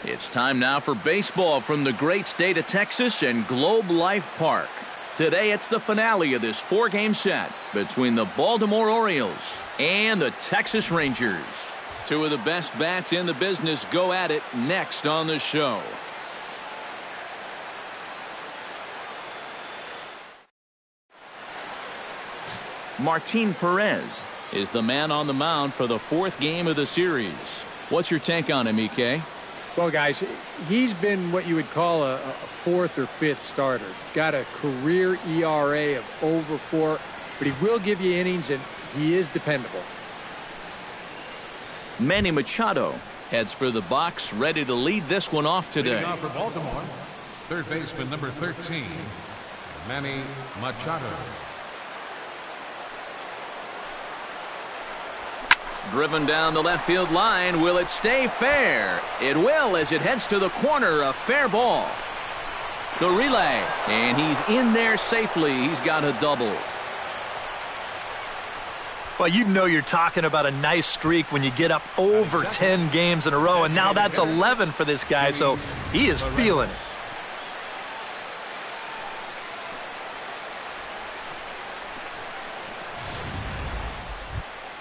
It's time now for baseball from the great state of Texas and Globe Life Park. Today it's the finale of this 4-game set between the Baltimore Orioles and the Texas Rangers. Two of the best bats in the business go at it next on the show. Martin Perez is the man on the mound for the 4th game of the series. What's your take on him, EK? Well, guys, he's been what you would call a 4th or 5th starter. Got a career ERA of over 4, but he will give you innings, and he is dependable. Manny Machado heads for the box, ready to lead this one off today. Leading off for Baltimore, third baseman number 13, Manny Machado. Driven down the left field line. Will it stay fair? It will, as it heads to the corner. A fair ball. The relay, and he's in there safely. He's got a double. Well, you know you're talking about a nice streak when you get up over 10 games in a row, and now that's 11 for this guy, so he is feeling it.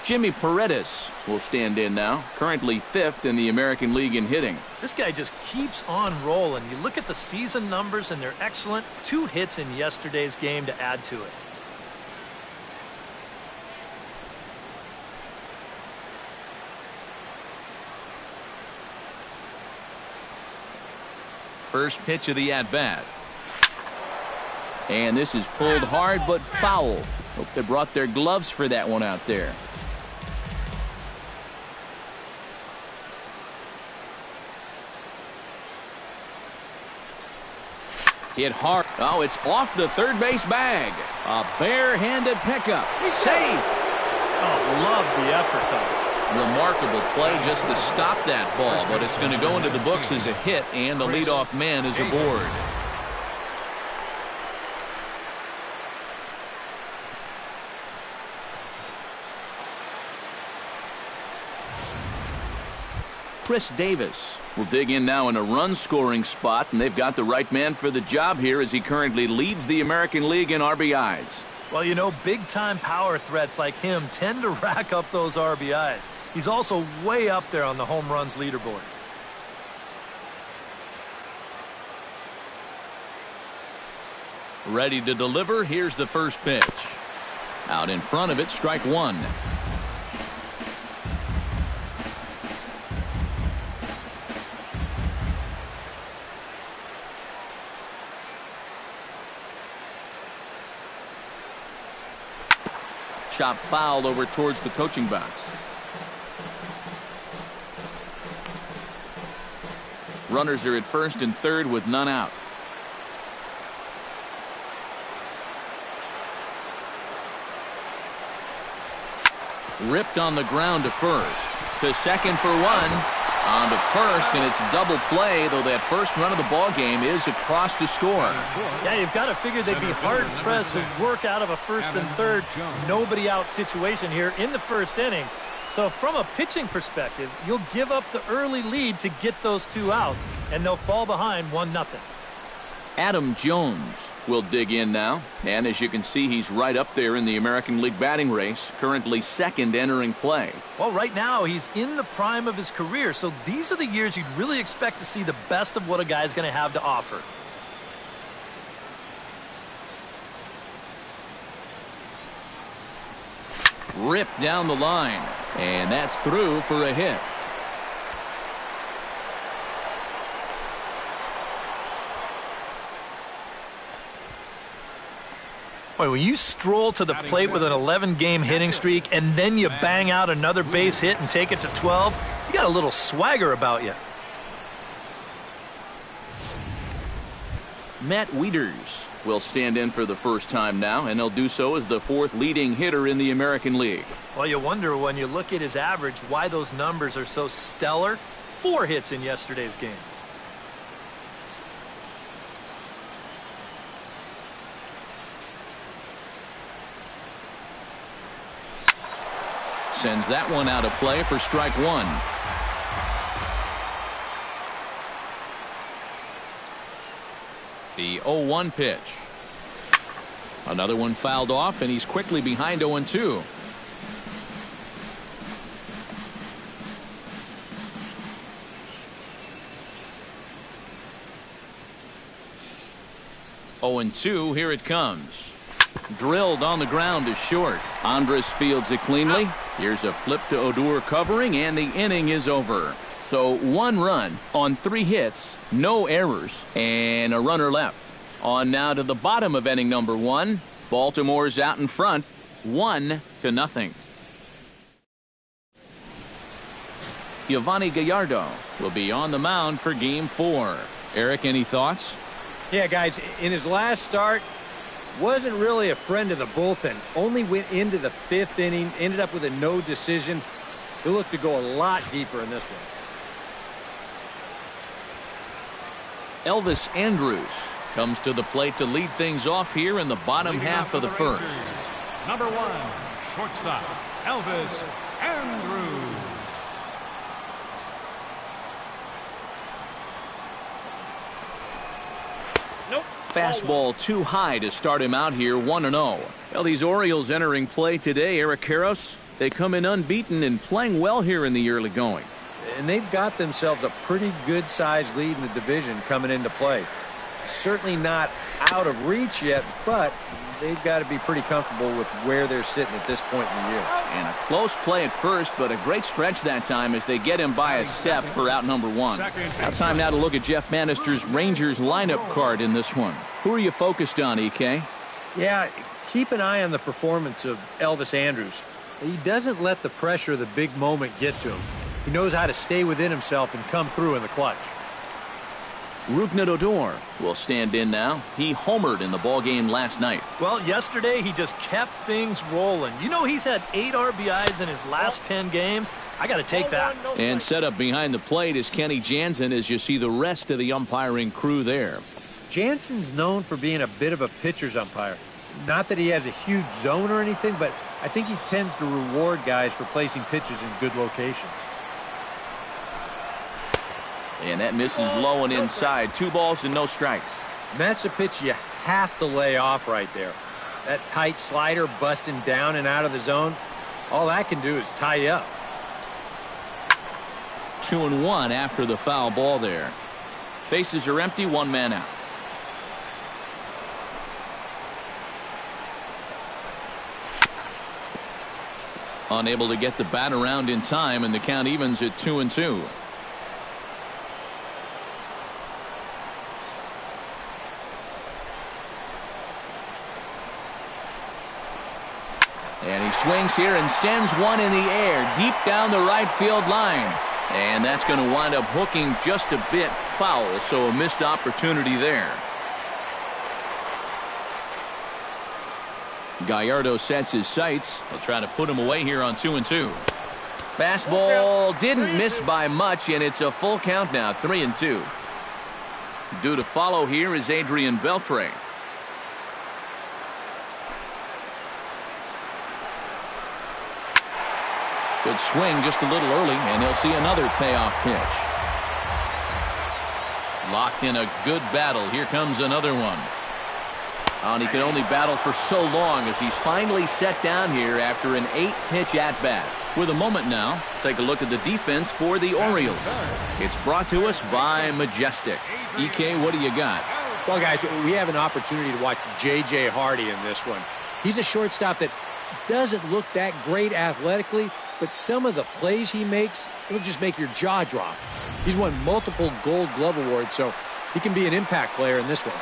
Jimmy Paredes will stand in now, currently 5th in the American League in hitting. This guy just keeps on rolling. You look at the season numbers, and they're excellent. 2 hits in yesterday's game to add to it. First pitch of the at-bat. And this is pulled hard but foul. Hope they brought their gloves for that one out there. Hit hard. Oh, it's off the third base bag. A bare-handed pickup. Safe. Oh, love the effort, though. Remarkable play just to stop that ball, but it's going to go into the books as a hit, and the leadoff man is aboard. Chris Davis will dig in now in a run-scoring spot, and they've got the right man for the job here as he currently leads the American League in RBIs. Well, you know, big-time power threats like him tend to rack up those RBIs. He's also way up there on the home runs leaderboard. Ready to deliver. Here's the first pitch. Out in front of it, strike one. Chop foul over towards the coaching box. Runners are at first and third with none out. Ripped on the ground to first. To second for one. On to first, and it's a double play, though that first run of the ball game is across to score. Yeah, you've got to figure they'd be hard-pressed to work out of a first and third nobody out situation here in the first inning. So from a pitching perspective, you'll give up the early lead to get those 2 outs, and they'll fall behind 1-0. Adam Jones will dig in now, and as you can see, he's right up there in the American League batting race, currently 2nd entering play. Well, right now he's in the prime of his career, so these are the years you'd really expect to see the best of what a guy's going to have to offer. Ripped down the line, and that's through for a hit. Boy, when you stroll to the plate with an 11-game hitting streak and then you bang out another base hit and take it to 12, you got a little swagger about you. Matt Wieters will stand in for the first time now, and he'll do so as the 4th leading hitter in the American League. Well, you wonder when you look at his average why those numbers are so stellar. 4 hits in yesterday's game. Sends that one out of play for strike one. The 0-1 pitch. Another one fouled off, and he's quickly behind 0-2. Here it comes. Drilled on the ground is short. Andres fields it cleanly. Here's a flip to Odor covering, and the inning is over. So 1 run on 3 hits, no errors, and a runner left. On now to the bottom of inning number 1. Baltimore's out in front, 1-0. Giovanni Gallardo will be on the mound for Game 4. Eric, any thoughts? Yeah, guys, in his last start, wasn't really a friend of the bullpen. Only went into the 5th inning, ended up with a no decision. He'll look to go a lot deeper in this one. Elvis Andrus comes to the plate to lead things off here in the bottom half of the first. Number 1, shortstop, Elvis Andrus. Fastball too high to start him out here, 1-0. Well, these Orioles entering play today, Eric Karros, they come in unbeaten and playing well here in the early going. And they've got themselves a pretty good-sized lead in the division coming into play. Certainly not out of reach yet, but they've got to be pretty comfortable with where they're sitting at this point in the year. And a close play at first, but a great stretch that time as they get him by a step for out number 1. Now time now to look at Jeff Bannister's Rangers lineup card in this one. Who are you focused on, EK? Yeah, keep an eye on the performance of Elvis Andrus. He doesn't let the pressure of the big moment get to him. He knows how to stay within himself and come through in the clutch. Rougned Odor will stand in now. He homered in the ballgame last night. Well, yesterday he just kept things rolling. You know, he's had 8 RBIs in his last 10 games. I got to take that. And set up behind the plate is Kenny Jansen as you see the rest of the umpiring crew there. Jansen's known for being a bit of a pitcher's umpire. Not that he has a huge zone or anything, but I think he tends to reward guys for placing pitches in good locations. And that misses low and inside. 2 balls and no strikes. And that's a pitch you have to lay off right there. That tight slider busting down and out of the zone, all that can do is tie you up. 2-1 after the foul ball there. Bases are empty, 1 man out. Unable to get the bat around in time, and the count evens at 2-2. And he swings here and sends one in the air deep down the right field line. And that's going to wind up hooking just a bit foul, so a missed opportunity there. Gallardo sets his sights. He'll try to put him away here on 2-2. Fastball didn't miss by much, and it's a full count now, 3-2. Due to follow here is Adrian Beltre. Good swing just a little early, and he'll see another payoff pitch. Locked in a good battle. Here comes another one. And he can only battle for so long as he's finally set down here after an 8-pitch at-bat. With a moment now, take a look at the defense for the Orioles. It's brought to us by Majestic. EK, what do you got? Well, guys, we have an opportunity to watch J.J. Hardy in this one. He's a shortstop that doesn't look that great athletically, but some of the plays he makes, it'll just make your jaw drop. He's won multiple Gold Glove awards, so he can be an impact player in this one.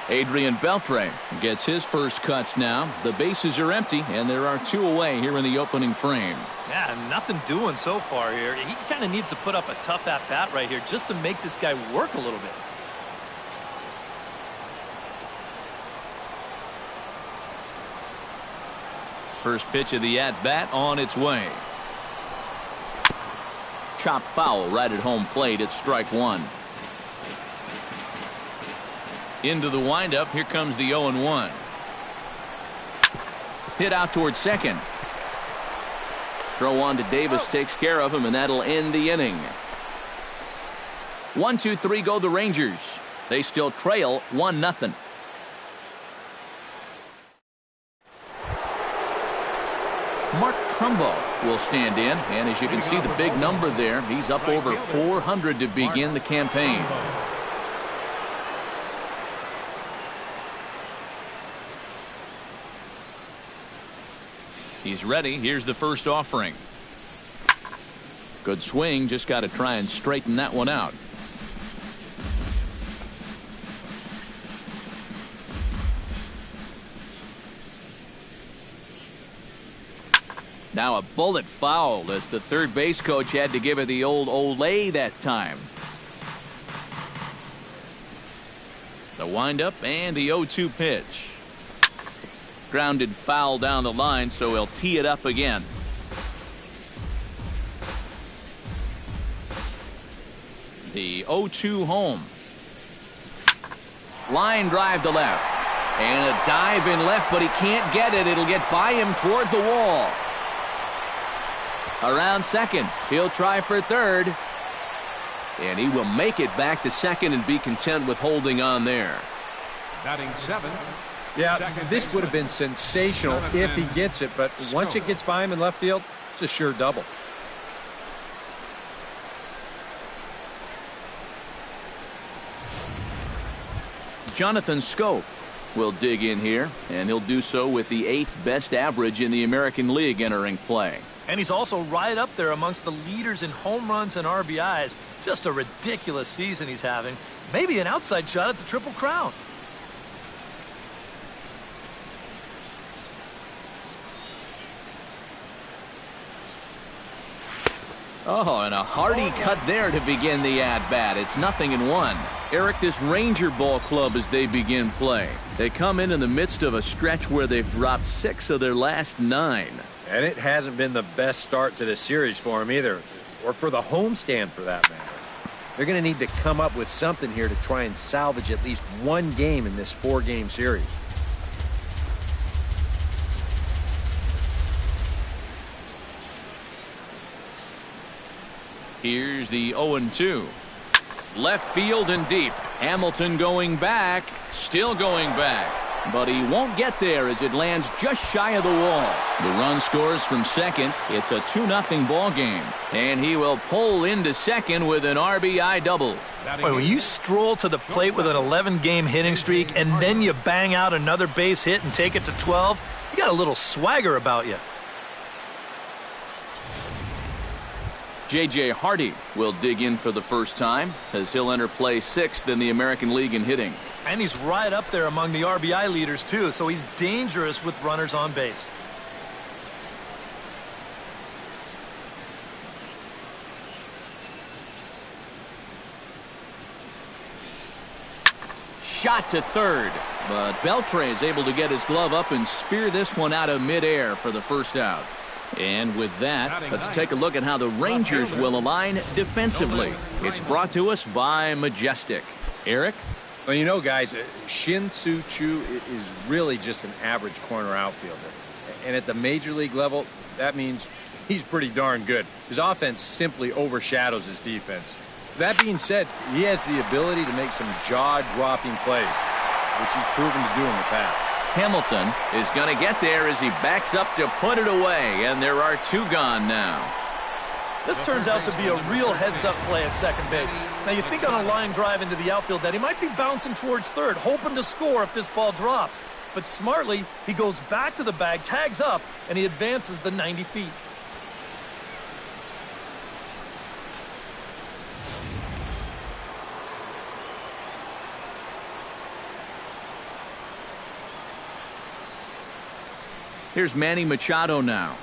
Adrian Beltre gets his first cuts now. The bases are empty, and there are 2 away here in the opening frame. Yeah, nothing doing so far here. He kind of needs to put up a tough at-bat right here just to make this guy work a little bit. First pitch of the at-bat on its way. Chopped foul right at home plate. It's strike 1. Into the windup. Here comes the 0-1. Hit out towards second. Throw on to Davis takes care of him, and that'll end the inning. 1-2-3 go the Rangers. They still trail 1-0. Mark Trumbo will stand in, and as you can see the big number there, he's up over 400 to begin the campaign. He's ready. Here's the first offering. Good swing. Just got to try and straighten that one out. Now a bullet foul as the third base coach had to give it the old Olay that time. The windup and the 0-2 pitch. Grounded foul down the line, so he'll tee it up again. The 0-2 home. Line drive to left. And a dive in left, but he can't get it. It'll get by him toward the wall. Around second. He'll try for third. And he will make it back to second and be content with holding on there. Batting 7. Yeah, this would have been sensational if he gets it, but once it gets by him in left field, it's a sure double. Jonathan Scope will dig in here, and he'll do so with the 8th best average in the American League entering play. And he's also right up there amongst the leaders in home runs and RBIs. Just a ridiculous season he's having. Maybe an outside shot at the Triple Crown. Oh, and a hearty cut there to begin the at-bat. It's 0-1. Eric, this Ranger ball club as they begin play. They come in the midst of a stretch where they've dropped 6 of their last 9. And it hasn't been the best start to this series for him either, or for the homestand for that matter. They're going to need to come up with something here to try and salvage at least one game in this 4-game series. Here's the 0-2. Left field and deep. Hamilton going back. Still going back. But he won't get there as it lands just shy of the wall. The run scores from second. It's a 2-0 ball game. And he will pull into second with an RBI double. Boy, when you stroll to the plate with an 11-game hitting streak and then you bang out another base hit and take it to 12, you got a little swagger about you. J.J. Hardy will dig in for the first time as he'll enter play 6th in the American League in hitting. And he's right up there among the RBI leaders, too, so he's dangerous with runners on base. Shot to third, but Beltre is able to get his glove up and spear this one out of midair for the first out. And with that, let's take a look at how the Rangers will align defensively. It's brought to us by Majestic. Eric? Well, you know, guys, Shin-Soo Choo is really just an average corner outfielder. And at the major league level, that means he's pretty darn good. His offense simply overshadows his defense. That being said, he has the ability to make some jaw-dropping plays, which he's proven to do in the past. Hamilton is going to get there as he backs up to put it away, and there are 2 gone now. This turns out to be a real heads-up play at second base. Now, you think on a line drive into the outfield that he might be bouncing towards third, hoping to score if this ball drops. But smartly, he goes back to the bag, tags up, and he advances the 90 feet. Here's Manny Machado now.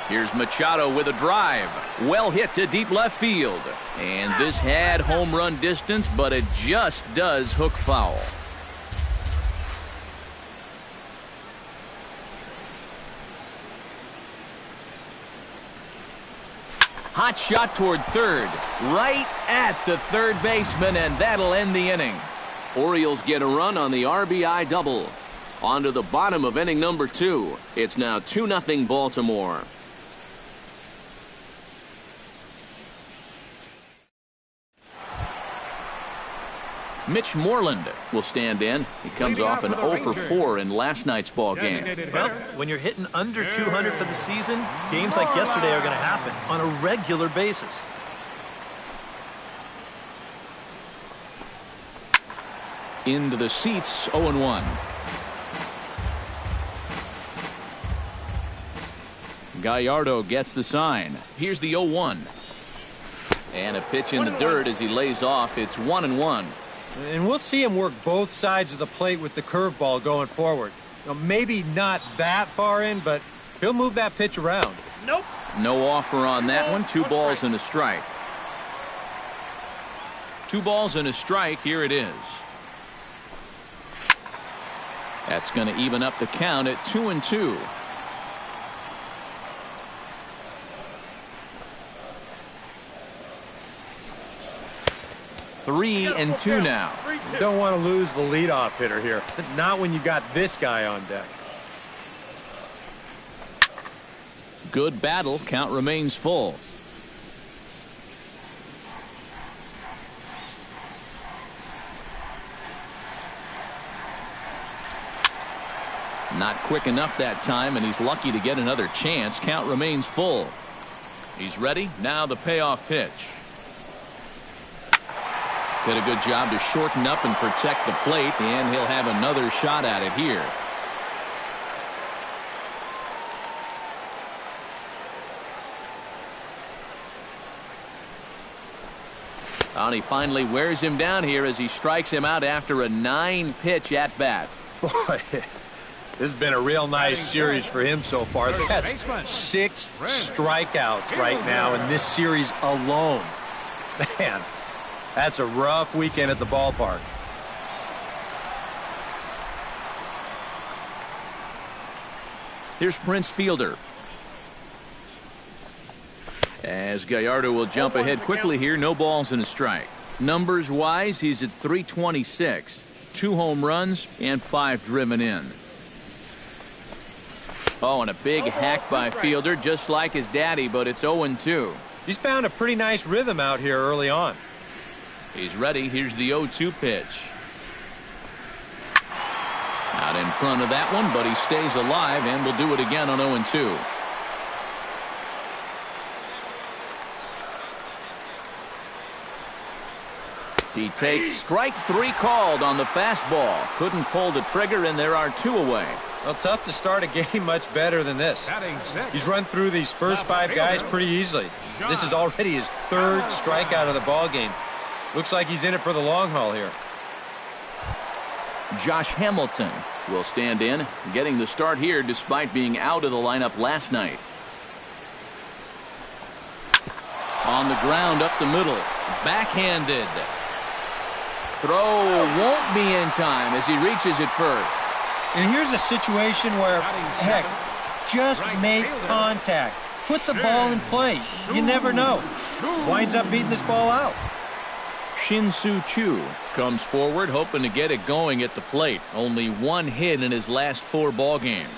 Here's Machado with a drive. Well hit to deep left field. And this had home run distance, but it just does hook foul. Hot shot toward third. Right at the third baseman, and that'll end the inning. Orioles get a run on the RBI double. On to the bottom of inning number 2. It's now 2-0 Baltimore. Mitch Moreland will stand in. He comes off an 0 for 4 in last night's ball game. Well, when you're hitting under 200 for the season, games like yesterday are going to happen on a regular basis. Into the seats, 0-1. Gallardo gets the sign. Here's the 0-1. And a pitch in the dirt as he lays off. It's 1-1. And we'll see him work both sides of the plate with the curveball going forward. Maybe not that far in, but he'll move that pitch around. Nope. No offer on that one. 2 balls and a strike. 2 balls and a strike. Here it is. That's going to even up the count at 2-2. Three and two now. You don't want to lose the leadoff hitter here. Not when you got this guy on deck. Good battle. Count remains full. Not quick enough that time, and he's lucky to get another chance. Count remains full. He's ready. Now the payoff pitch. Did a good job to shorten up and protect the plate, and he'll have another shot at it here. And he finally wears him down here as he strikes him out after a 9-pitch at bat. Boy, this has been a real nice series for him so far. That's 6 strikeouts right now in this series alone. Man, that's a rough weekend at the ballpark. Here's Prince Fielder. As Gallardo will jump ahead quickly here, no balls and a strike. Numbers-wise, he's at .326, 2 home runs and 5 driven in. Oh, and a big hack by Fielder, just like his daddy, but it's 0-2. He's found a pretty nice rhythm out here early on. He's ready. Here's the 0-2 pitch. Out in front of that one, but he stays alive and will do it again on 0-2. He takes strike 3 called on the fastball. Couldn't pull the trigger, and there are 2 away. Well, tough to start a game much better than this. He's run through these first 5 guys pretty easily. This is already his 3rd strikeout of the ball game. Looks like he's in it for the long haul here. Josh Hamilton will stand in, getting the start here despite being out of the lineup last night. On the ground up the middle, backhanded. Throw won't be in time as he reaches it first. And here's a situation where, heck, just make contact. Put the ball in play. You never know. Winds up beating this ball out. Shin-Soo Choo comes forward hoping to get it going at the plate. Only 1 hit in his last 4 ball games.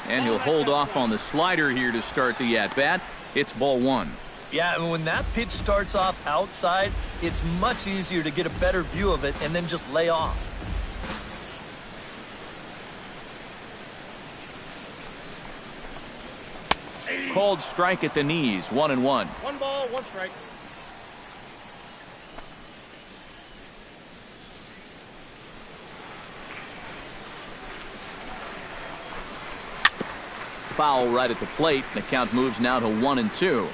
And he'll hold off on the slider here to start the at-bat. It's ball 1. Yeah, and when that pitch starts off outside, it's much easier to get a better view of it and then just lay off. Called strike at the knees, 1-1. 1 ball, 1 strike. Foul right at the plate. The count moves now to 1-2.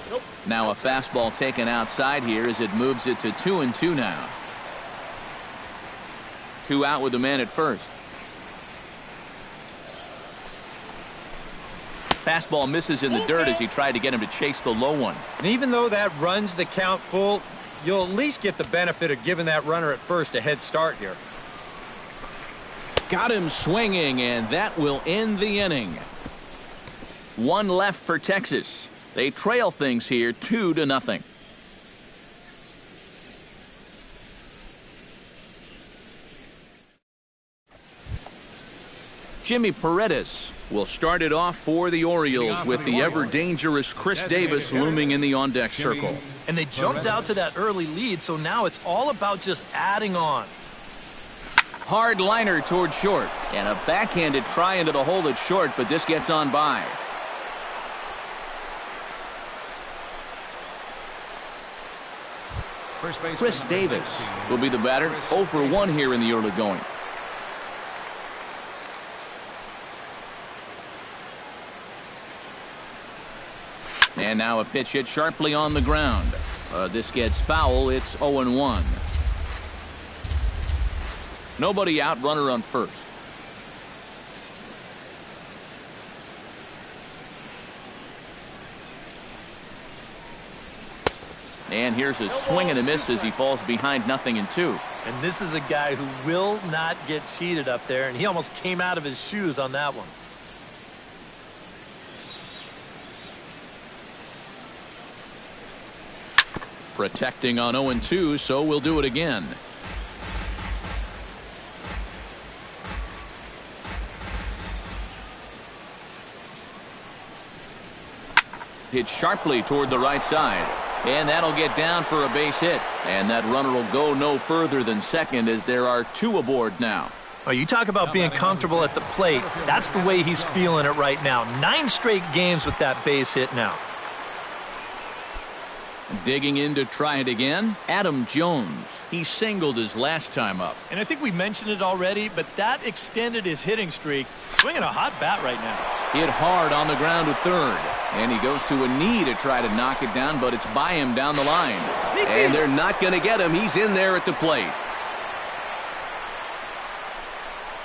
Nope. Now a fastball taken outside here as it moves it to 2-2 now. 2 out with the man at first. Fastball misses in the dirt as he tried to get him to chase the low one. And even though that runs the count full, you'll at least get the benefit of giving that runner at first a head start here. Got him swinging, and that will end the inning. One left for Texas. They trail things here 2-0. Jimmy Paredes will start it off for the Orioles with the ever-dangerous Chris Davis looming in the on-deck circle. And they jumped out to that early lead, so now it's all about just adding on. Hard liner toward short, and a backhanded try into the hole at short, but this gets on by. Chris Davis will be the batter. 0 for 1 here in the early going. And now a pitch hit sharply on the ground. This gets foul. It's 0-1. Nobody out, runner on first. And here's a swing and a miss as he falls behind 0-2. And this is a guy who will not get cheated up there, and he almost came out of his shoes on that one. Protecting on 0-2, so we'll do it again. Hit sharply toward the right side. And that'll get down for a base hit. And that runner will go no further than second as there are 2 aboard now. Oh, you talk about being comfortable at the plate. That's the way he's feeling it right now. 9 straight games with that base hit now. Digging in to try it again, Adam Jones. He singled his last time up. And I think we mentioned it already, but that extended his hitting streak. Swinging a hot bat right now. Hit hard on the ground at third. And he goes to a knee to try to knock it down, but it's by him down the line. And they're not going to get him. He's in there at the plate.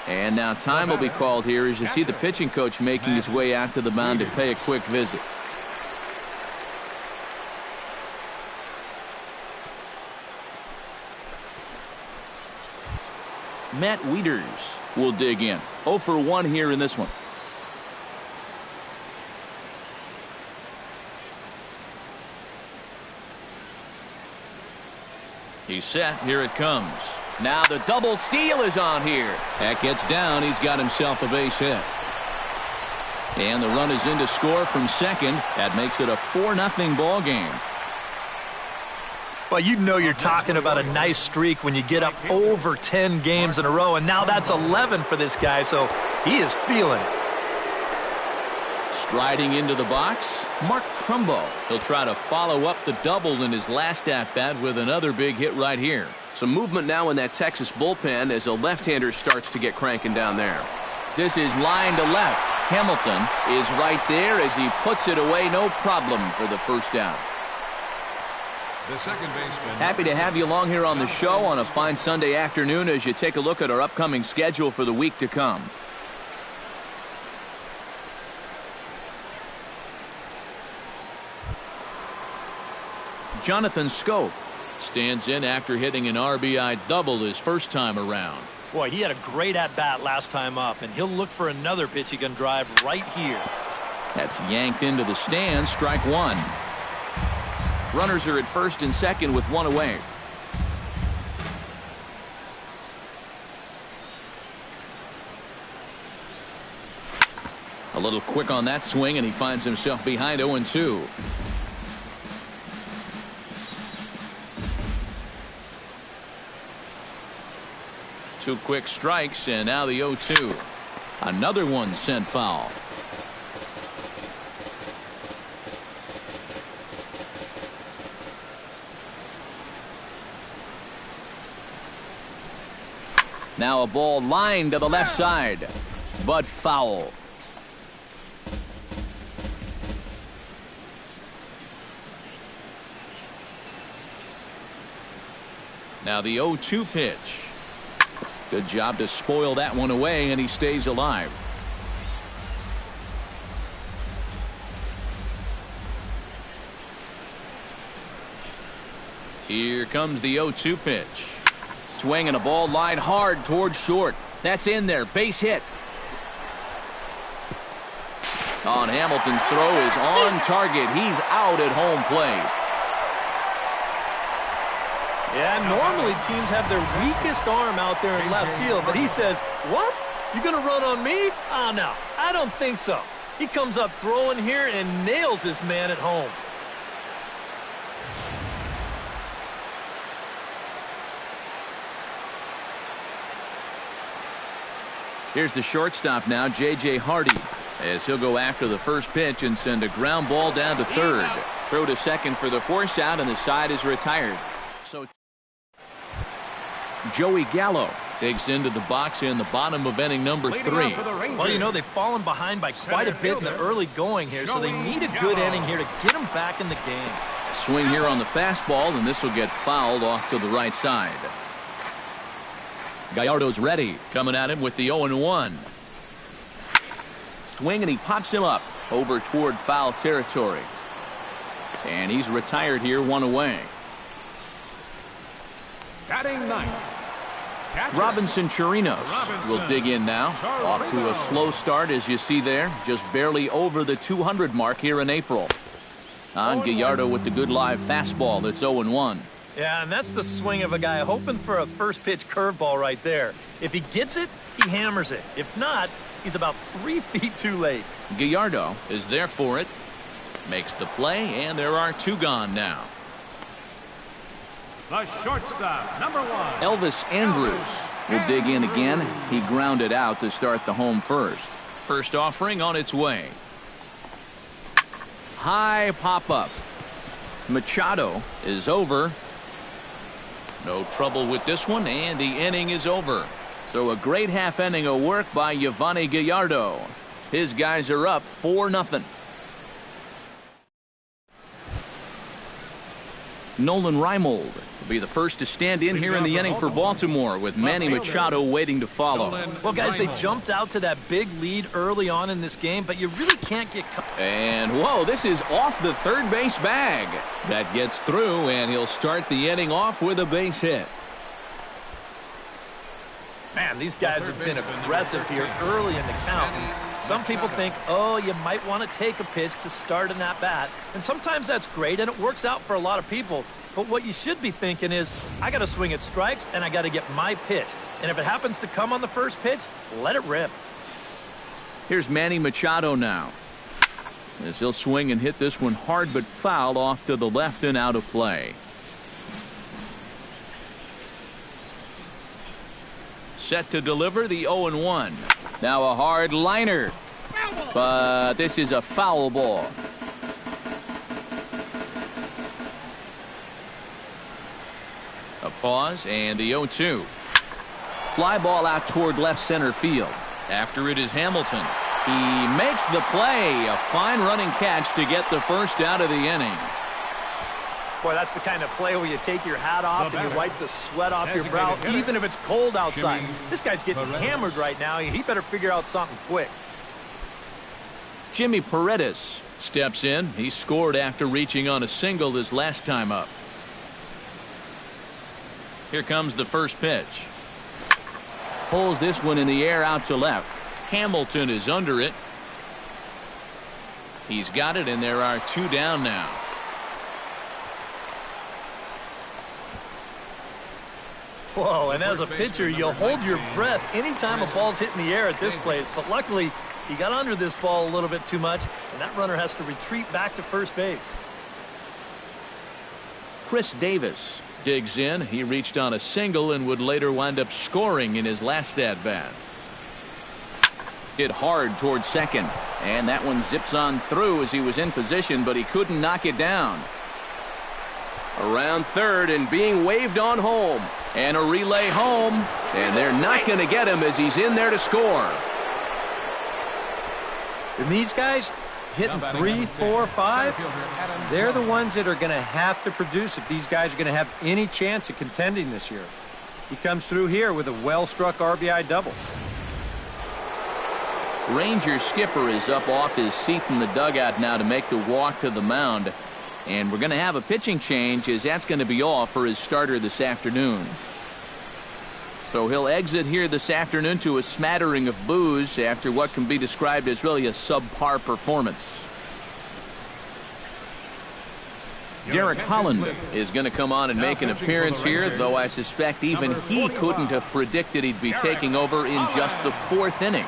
And now time will be called here as you see the pitching coach making his way out to the mound to pay a quick visit. Matt Wieters will dig in. 0 for 1 here in this one. He's set. Here it comes. Now the double steal is on here. That gets down. He's got himself a base hit. And the run is in to score from second. That makes it a 4-0 ball game. Well, you know you're talking about a nice streak when you get up over 10 games in a row, and now that's 11 for this guy, so he is feeling it. Striding into the box, Mark Trumbo. He'll try to follow up the double in his last at-bat with another big hit right here. Some movement now in that Texas bullpen as a left-hander starts to get cranking down there. This is line to left. Hamilton is right there as he puts it away, no problem for the first down. The second baseman. Happy to have you along here on the show on a fine Sunday afternoon as you take a look at our upcoming schedule for the week to come. Jonathan Scope stands in after hitting an RBI double his first time around. Boy, he had a great at-bat last time up, and he'll look for another pitch he can drive right here. That's yanked into the stands, strike one. Runners are at first and second with one away. A little quick on that swing, and he finds himself behind 0-2. Two quick strikes, and now the 0-2. Another one sent foul. Now a ball lined to the left side, but foul. Now the 0-2 pitch. Good job to spoil that one away, and he stays alive. Here comes the 0-2 pitch. Swing and a ball lined hard towards short. That's in there. Base hit. On Hamilton's throw is on target. He's out at home plate. Yeah, normally teams have their weakest arm out there in left field, but he says, what? You going to run on me? Oh, no, I don't think so. He comes up throwing here and nails his man at home. Here's the shortstop now, J.J. Hardy, as he'll go after the first pitch and send a ground ball down to third. Throw to second for the force out, and the side is retired. So Joey Gallo digs into the box in the bottom of inning number 3. Well, you know, they've fallen behind by quite a bit in the early going here, so they need a good inning here to get them back in the game. Swing here on the fastball, and this will get fouled off to the right side. Gallardo's ready, coming at him with the 0-1. Swing, and he pops him up over toward foul territory. And he's retired here, 1 away. Batting ninth, Robinson Chirinos will dig in now. Off to a slow start, as you see there. Just barely over the 200 mark here in April. On Gallardo with the good live fastball. It's 0-1. Yeah, and that's the swing of a guy hoping for a first pitch curveball right there. If he gets it, he hammers it. If not, he's about 3 feet too late. Gallardo is there for it. Makes the play, and there are 2 gone now. the shortstop, number 1. Elvis Andrus will dig in again. He grounded out to start the home first. First offering on its way. High pop-up. Machado is over. No trouble with this one, and the inning is over. So a great half inning of work by Yovani Gallardo. His guys are up 4-0. Nolan Reimold will be the first to stand in here in the inning for Baltimore, with Manny Machado waiting to follow. Well, guys, they jumped out to that big lead early on in this game, but you really can't get caught. And, whoa, this is off the third base bag. That gets through, and he'll start the inning off with a base hit. Man, these guys have been aggressive here early in the count. Some people think, oh, you might want to take a pitch to start an at-bat. And sometimes that's great, and it works out for a lot of people. But what you should be thinking is, I got to swing at strikes, and I got to get my pitch. And if it happens to come on the first pitch, let it rip. Here's Manny Machado now, as he'll swing and hit this one hard but foul off to the left and out of play. Set to deliver the 0-1. Now a hard liner, but this is a foul ball. A pause and the 0-2. Fly ball out toward left center field. After it is Hamilton. He makes the play. A fine running catch to get the first out of the inning. Boy, that's the kind of play where you take your hat off and you wipe the sweat off your brow, even if it's cold outside. This guy's getting hammered right now. He better figure out something quick. Jimmy Paredes steps in. He scored after reaching on a single his last time up. Here comes the first pitch. Pulls this one in the air out to left. Hamilton is under it. He's got it, and there are 2 down now. Whoa, and as a pitcher, you'll hold your breath anytime a ball's hit in the air at this place. But luckily, he got under this ball a little bit too much, and that runner has to retreat back to first base. Chris Davis digs in. He reached on a single and would later wind up scoring in his last at-bat. Hit hard toward second, and that one zips on through as he was in position, but he couldn't knock it down. Around third and being waved on home, and a relay home, and they're not going to get him as he's in there to score. And these guys hitting 3, 4, 5, they're the ones that are going to have to produce if these guys are going to have any chance of contending this year. He comes through here with a well-struck RBI double. Ranger skipper is up off his seat in the dugout now to make the walk to the mound. And we're going to have a pitching change, as that's going to be all for his starter this afternoon. So he'll exit here this afternoon to a smattering of boos after what can be described as really a subpar performance. Derek Holland is going to come on and make an appearance here, though I suspect even he couldn't have predicted he'd be taking over in just the 4th inning.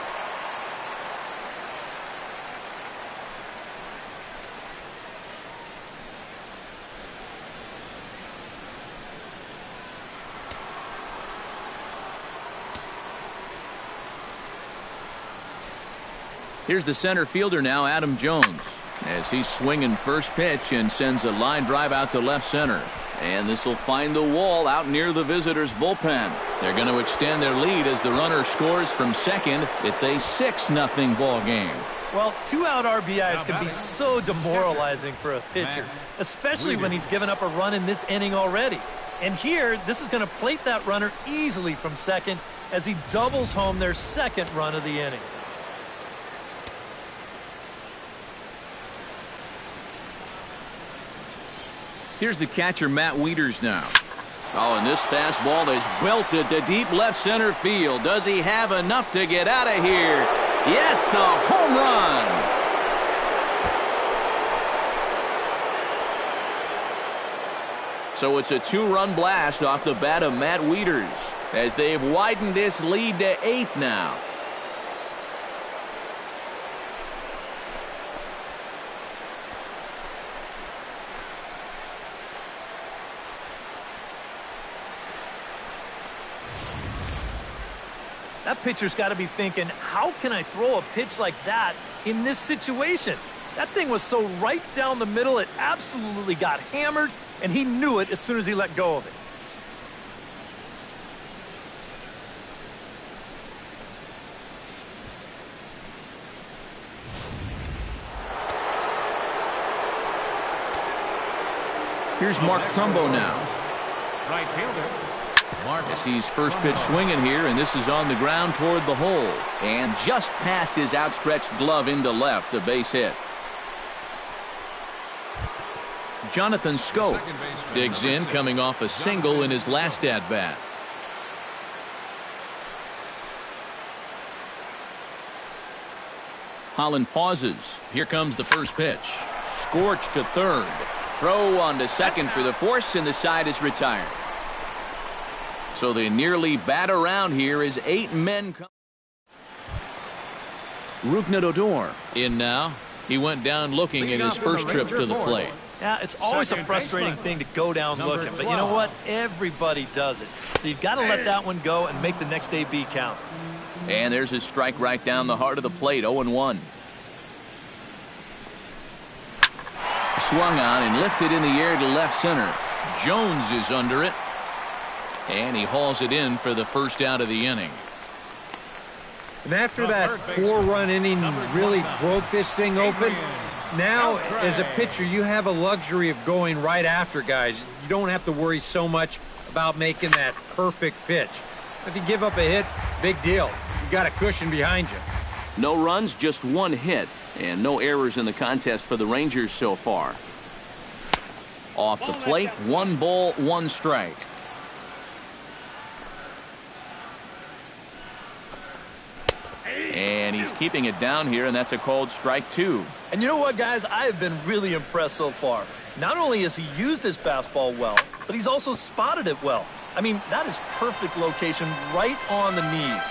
Here's the center fielder now, Adam Jones, as he's swinging first pitch and sends a line drive out to left center. And this will find the wall out near the visitors' bullpen. They're going to extend their lead as the runner scores from second. It's a 6-0 ball game. Well, 2-out RBIs can be so demoralizing for a pitcher, especially when he's given up a run in this inning already. And here, this is going to plate that runner easily from second as he doubles home their second run of the inning. Here's the catcher, Matt Wieters now. Oh, and this fastball is belted to deep left center field. Does he have enough to get out of here? Yes, a home run. So it's a 2-run blast off the bat of Matt Wieters as they've widened this lead to 8 now. That pitcher's got to be thinking, how can I throw a pitch like that in this situation? That thing was so right down the middle, it absolutely got hammered, and he knew it as soon as he let go of it. Here's Mark Trumbo now. Right fielder. As he's first pitch swinging here, and this is on the ground toward the hole. And just past his outstretched glove into left, a base hit. Jonathan Scope digs in, coming off a single in his last at-bat. Holland pauses. Here comes the first pitch. Scorched to third. Throw on to second for the force, and the side is retired. So they nearly bat around here as 8 men come. Rougned Odor in now. He went down looking in his first trip to the plate. Yeah, it's always a frustrating thing to go down looking, but you know what? Everybody does it. So you've got to let that one go and make the next AB count. And there's his strike right down the heart of the plate, 0-1. Swung on and lifted in the air to left center. Jones is under it. And he hauls it in for the first out of the inning. And after that 4-run inning really broke this thing open, now as a pitcher you have a luxury of going right after guys. You don't have to worry so much about making that perfect pitch. If you give up a hit, big deal. You got a cushion behind you. No runs, just 1 hit, and no errors in the contest for the Rangers so far. Off the plate, 1 ball, 1 strike. And he's keeping it down here, and that's a called strike 2. And you know what, guys? I have been really impressed so far. Not only has he used his fastball well, but he's also spotted it well. I mean, that is perfect location right on the knees.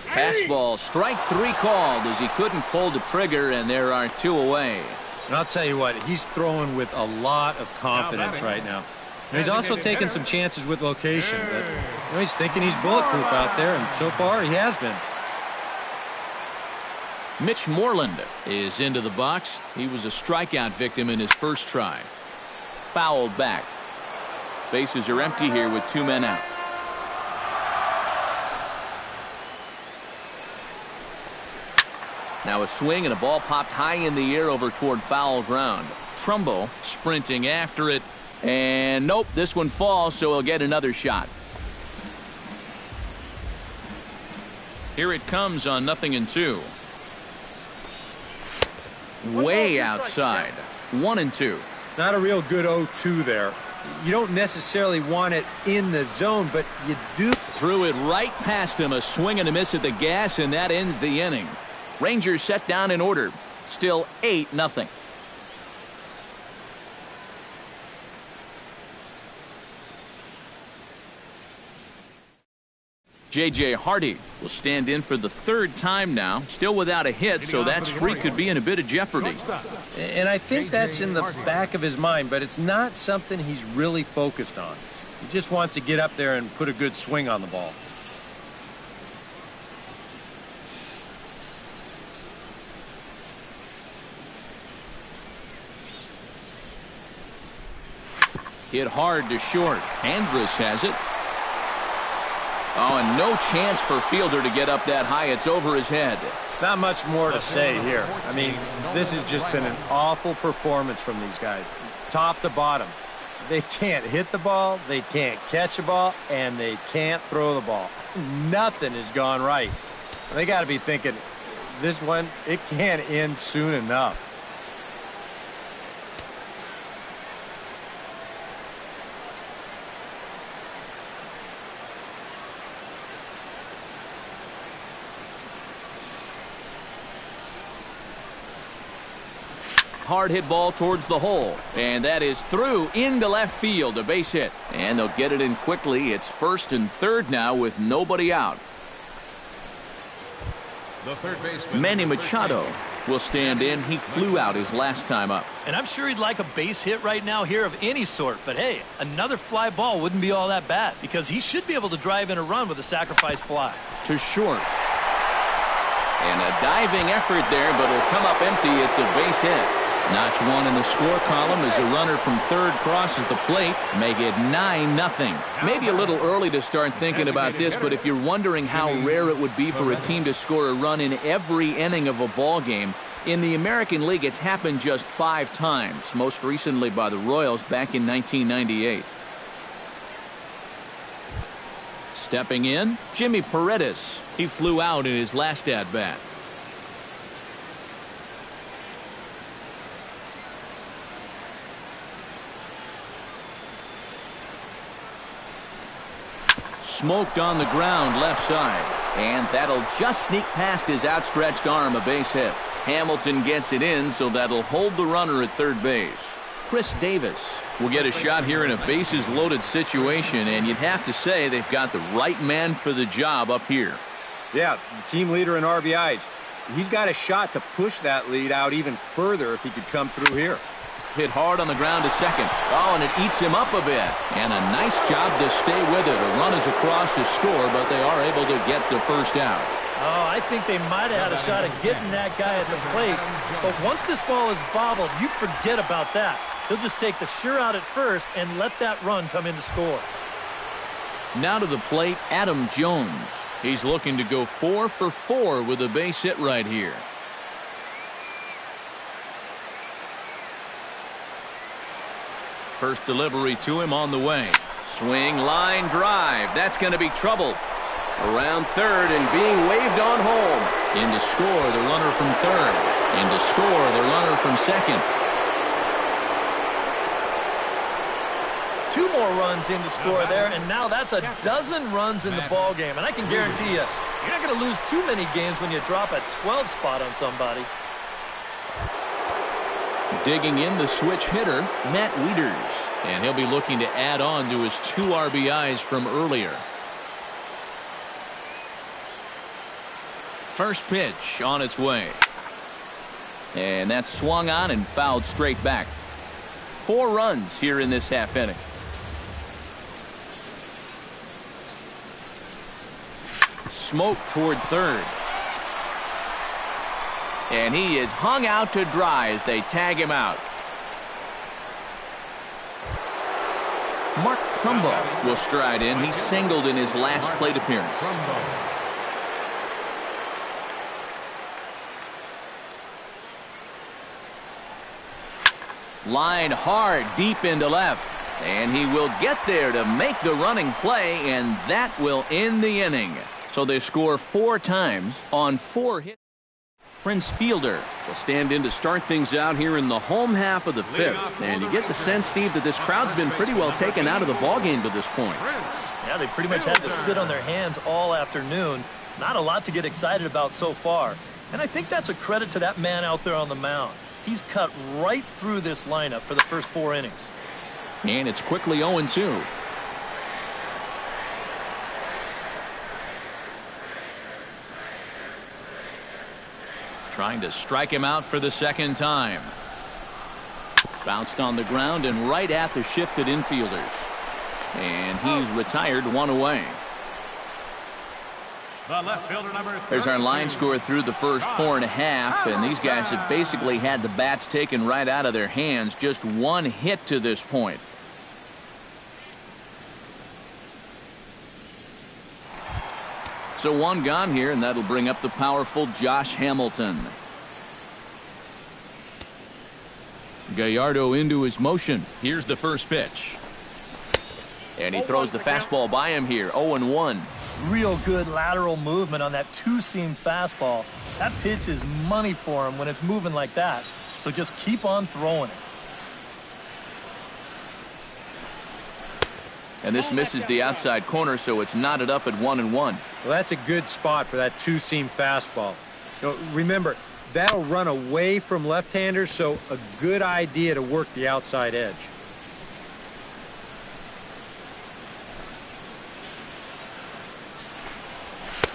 Fastball, strike 3 called as he couldn't pull the trigger, and there are 2 away. And I'll tell you what, he's throwing with a lot of confidence right now. And he's also taking some chances with location, but he's thinking he's bulletproof out there, and so far he has been. Mitch Moreland is into the box. He was a strikeout victim in his first try. Fouled back. Bases are empty here with 2 men out. Now a swing and a ball popped high in the air over toward foul ground. Trumbo sprinting after it. And nope, this one falls, so he'll get another shot. Here it comes on 0-2. Way outside. 1-2. Not a real good 0-2 there. You don't necessarily want it in the zone, but you do. Threw it right past him, a swing and a miss at the gas, and that ends the inning. Rangers set down in order. Still 8-0. J.J. Hardy will stand in for the third time now, still without a hit, so that streak could be in a bit of jeopardy. And I think that's in the back of his mind, but it's not something he's really focused on. He just wants to get up there and put a good swing on the ball. Hit hard to short. Andrus has it. Oh, and no chance for Fielder to get up that high. It's over his head. Not much more to say here. I mean, this has just been an awful performance from these guys, top to bottom. They can't hit the ball, they can't catch the ball, and they can't throw the ball. Nothing has gone right. They got to be thinking, this one, it can't end soon enough. Hard hit ball towards the hole, and that is through into left field, a base hit, and they'll get it in quickly. It's first and third now with nobody out. The third baseman, Manny Machado will stand in. He flew out his last time up. And I'm sure he'd like a base hit right now here of any sort, but hey, another fly ball wouldn't be all that bad because he should be able to drive in a run with a sacrifice fly. To short. And a diving effort there, but it'll come up empty. It's a base hit. Notch one in the score column as a runner from third crosses the plate. Make it 9-0. Maybe a little early to start thinking about this, but if you're wondering how rare it would be for a team to score a run in every inning of a ball game, in the American League it's happened just 5 times, most recently by the Royals back in 1998. Stepping in, Jimmy Paredes. He flew out in his last at-bat. Smoked on the ground left side, and that'll just sneak past his outstretched arm, a base hit. Hamilton gets it in, so that'll hold the runner at third base. Chris Davis will get a shot here in a bases loaded situation, and you'd have to say they've got the right man for the job up here. Yeah, the team leader in RBIs. He's got a shot to push that lead out even further if he could come through here. Hit hard on the ground to second. Oh, and it eats him up a bit. And a nice job to stay with it. A run is across to score, but they are able to get the first out. Oh, I think they might have had a shot at getting that guy at the plate. But once this ball is bobbled, you forget about that. He'll just take the sure out at first and let that run come in to score. Now to the plate, Adam Jones. He's looking to go 4 for 4 with a base hit right here. First delivery to him on the way. Swing, line, drive. That's going to be trouble. Around third and being waved on home. In to score, the runner from third. In to score, the runner from second. 2 more runs in to score there, and now that's a dozen runs in the ball game. And I can guarantee you, you're not going to lose too many games when you drop a 12 spot on somebody. Digging in the switch hitter, Matt Wieters. And he'll be looking to add on to his 2 RBIs from earlier. First pitch on its way. And that's swung on and fouled straight back. 4 runs here in this half inning. Smoke toward third. And he is hung out to dry as they tag him out. Mark Trumbo will stride in. He singled in his last plate appearance. Line hard deep into left. And he will get there to make the running play, and that will end the inning. So they score 4 times on 4 hits. Prince Fielder will stand in to start things out here in the home half of the fifth. And you get the sense, Steve, that this crowd's been pretty well taken out of the ballgame to this point. Yeah, they pretty much had to sit on their hands all afternoon. Not a lot to get excited about so far. And I think that's a credit to that man out there on the mound. He's cut right through this lineup for the first 4 innings. And it's quickly 0-2. Trying to strike him out for the second time. Bounced on the ground and right at the shifted infielders. And he's retired, 1 away. The left fielder, number There's our line score through the first 4.5, and these guys have basically had the bats taken right out of their hands. Just 1 hit to this point. So 1 gone here, and that'll bring up the powerful Josh Hamilton. Gallardo into his motion. Here's the first pitch. And he throws the fastball by him here, 0-1. Real good lateral movement on that two-seam fastball. That pitch is money for him when it's moving like that. So just keep on throwing it. And this misses the outside corner, so it's knotted up at 1-1. Well, that's a good spot for that two-seam fastball. You know, remember, that'll run away from left-handers, so a good idea to work the outside edge.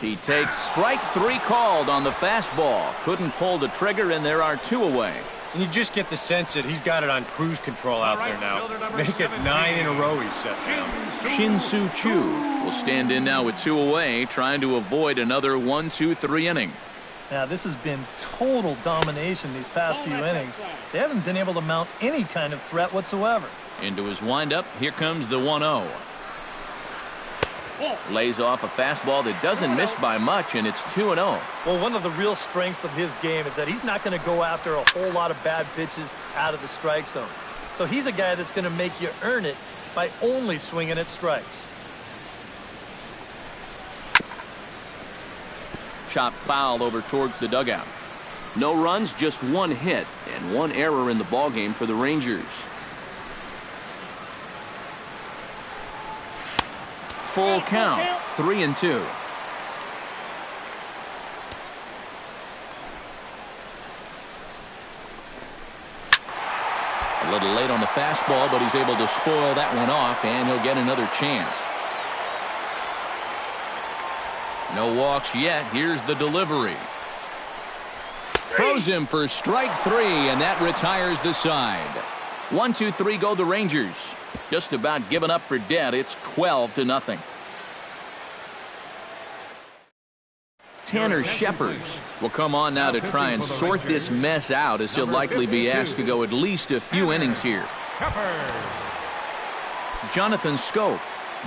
He takes strike 3 called on the fastball. Couldn't pull the trigger, and there are 2 away. And you just get the sense that he's got it on cruise control out there now. Make it 9 in a row he's set down. Shin-Soo Choo will stand in now with 2 away, trying to avoid another 1-2-3 inning. Now, this has been total domination these past few innings. They haven't been able to mount any kind of threat whatsoever. Into his windup, here comes the 1-0. Lays off a fastball that doesn't miss by much, and it's 2-0. Well, one of the real strengths of his game is that he's not going to go after a whole lot of bad pitches out of the strike zone. So he's a guy that's going to make you earn it by only swinging at strikes. Chop foul over towards the dugout. No runs, just 1 hit, and 1 error in the ballgame for the Rangers. Full count, 3-2. A little late on the fastball, but he's able to spoil that one off, and he'll get another chance. No walks yet. Here's the delivery. Throws him for strike 3, and that retires the side. 1-2-3 go the Rangers. Just about given up for dead. It's 12-0. Tanner Sheppers will come on now to try and sort this mess out, as he'll likely be asked to go at least a few innings here. Jonathan Scope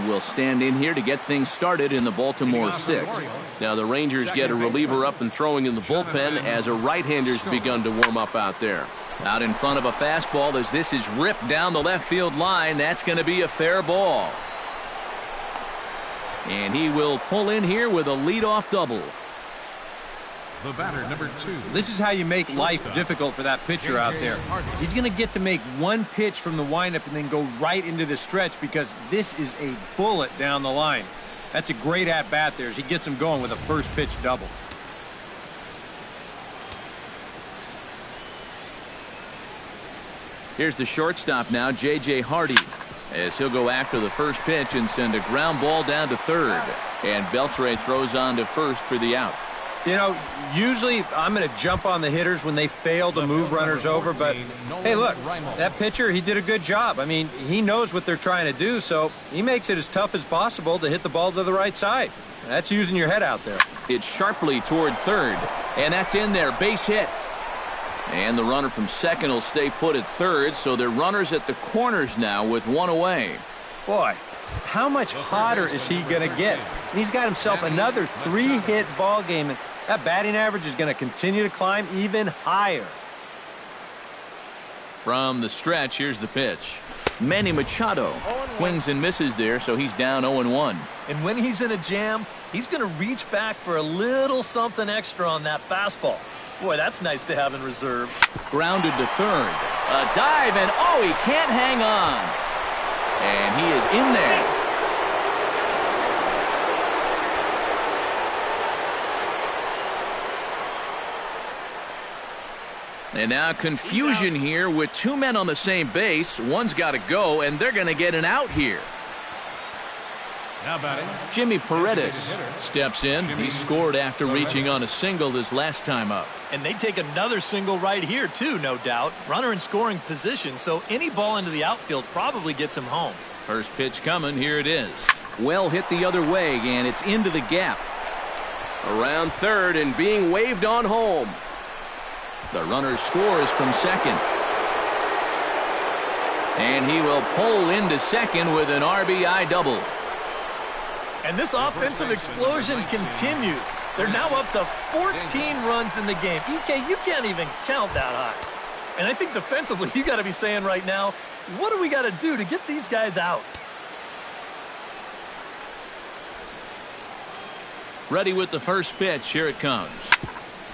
will stand in here to get things started in the Baltimore 6th. Now the Rangers get a reliever up and throwing in the bullpen as a right-hander's begun to warm up out there. Out in front of a fastball as this is ripped down the left field line. That's going to be a fair ball. And he will pull in here with a leadoff double. The batter, number 2. This is how you make life difficult for that pitcher out there. He's going to get to make 1 pitch from the windup and then go right into the stretch because this is a bullet down the line. That's a great at-bat there as he gets him going with a first pitch double. Here's the shortstop now, J.J. Hardy, as he'll go after the first pitch and send a ground ball down to third. And Beltre throws on to first for the out. You know, usually I'm going to jump on the hitters when they fail to move runners over, but hey, look, that pitcher, he did a good job. I mean, he knows what they're trying to do, so he makes it as tough as possible to hit the ball to the right side. That's using your head out there. It's sharply toward third, and that's in there, base hit. And the runner from second will stay put at third, so they're runners at the corners now with 1 away. Boy, how much hotter is he going to get? And he's got himself another 3-hit ball game, and that batting average is going to continue to climb even higher. From the stretch, here's the pitch. Manny Machado swings and misses there, so he's down 0-1. And when he's in a jam, he's going to reach back for a little something extra on that fastball. Boy, that's nice to have in reserve. Grounded to third. A dive, and oh, he can't hang on. And he is in there. And now confusion here with two men on the same base. One's got to go, and they're going to get an out here. Now batting, Jimmy Paredes steps in. He scored after reaching on a single his last time up. And they take another single right here, too, no doubt. Runner in scoring position, so any ball into the outfield probably gets him home. First pitch coming. Here it is. Well hit the other way, and it's into the gap. Around third and being waved on home. The runner scores from second. And he will pull into second with an RBI double. And this offensive explosion continues. They're now up to 14 runs in the game. EK, you can't even count that high. And I think defensively, you got to be saying right now, what do we got to do to get these guys out? Ready with the first pitch. Here it comes.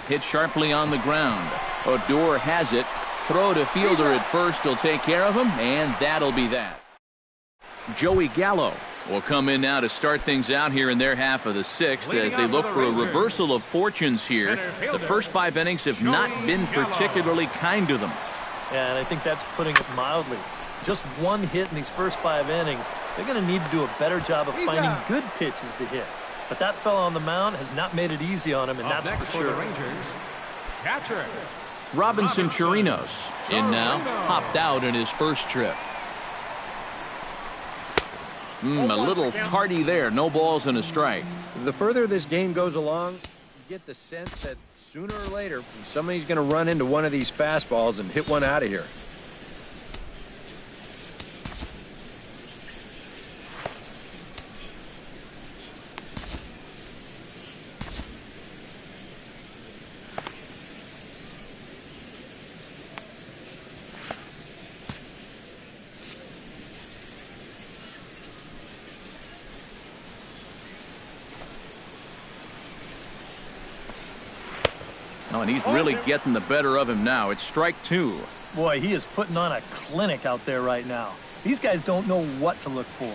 Hit sharply on the ground. Odor has it. Throw to fielder at first will take care of him, and that'll be that. Joey Gallo will come in now to start things out here in their half of the sixth as they look for a reversal of fortunes here. The first 5 innings have not been particularly kind to them. Yeah, and I think that's putting it mildly. Just one hit in these first 5 innings. They're going to need to do a better job of finding good pitches to hit. But that fellow on the mound has not made it easy on him, and that's for sure. catcher. Robinson Chirinos in now, hopped out in his first trip. A little tardy there. No balls and a strike. The further this game goes along, you get the sense that sooner or later somebody's going to run into one of these fastballs and hit one out of here. Oh, and he's really getting the better of him now. It's strike 2. Boy, he is putting on a clinic out there right now. These guys don't know what to look for.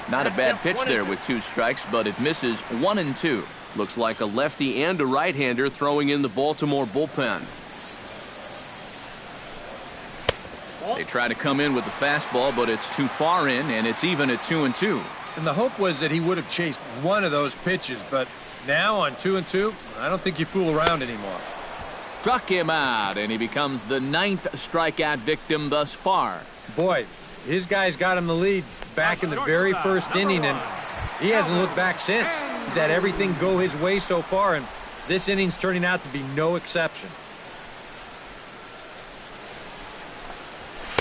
Not a bad pitch there with 2 strikes, but it misses 1 and 2. Looks like a lefty and a right-hander throwing in the Baltimore bullpen. They try to come in with the fastball, but it's too far in, and it's even at 2 and 2. And the hope was that he would have chased one of those pitches, but now on 2 and 2, I don't think you fool around anymore. Struck him out, and he becomes the 9th strikeout victim thus far. Boy, his guys got him the lead back in the very first inning, and he hasn't looked back since. He's had everything go his way so far, and this inning's turning out to be no exception.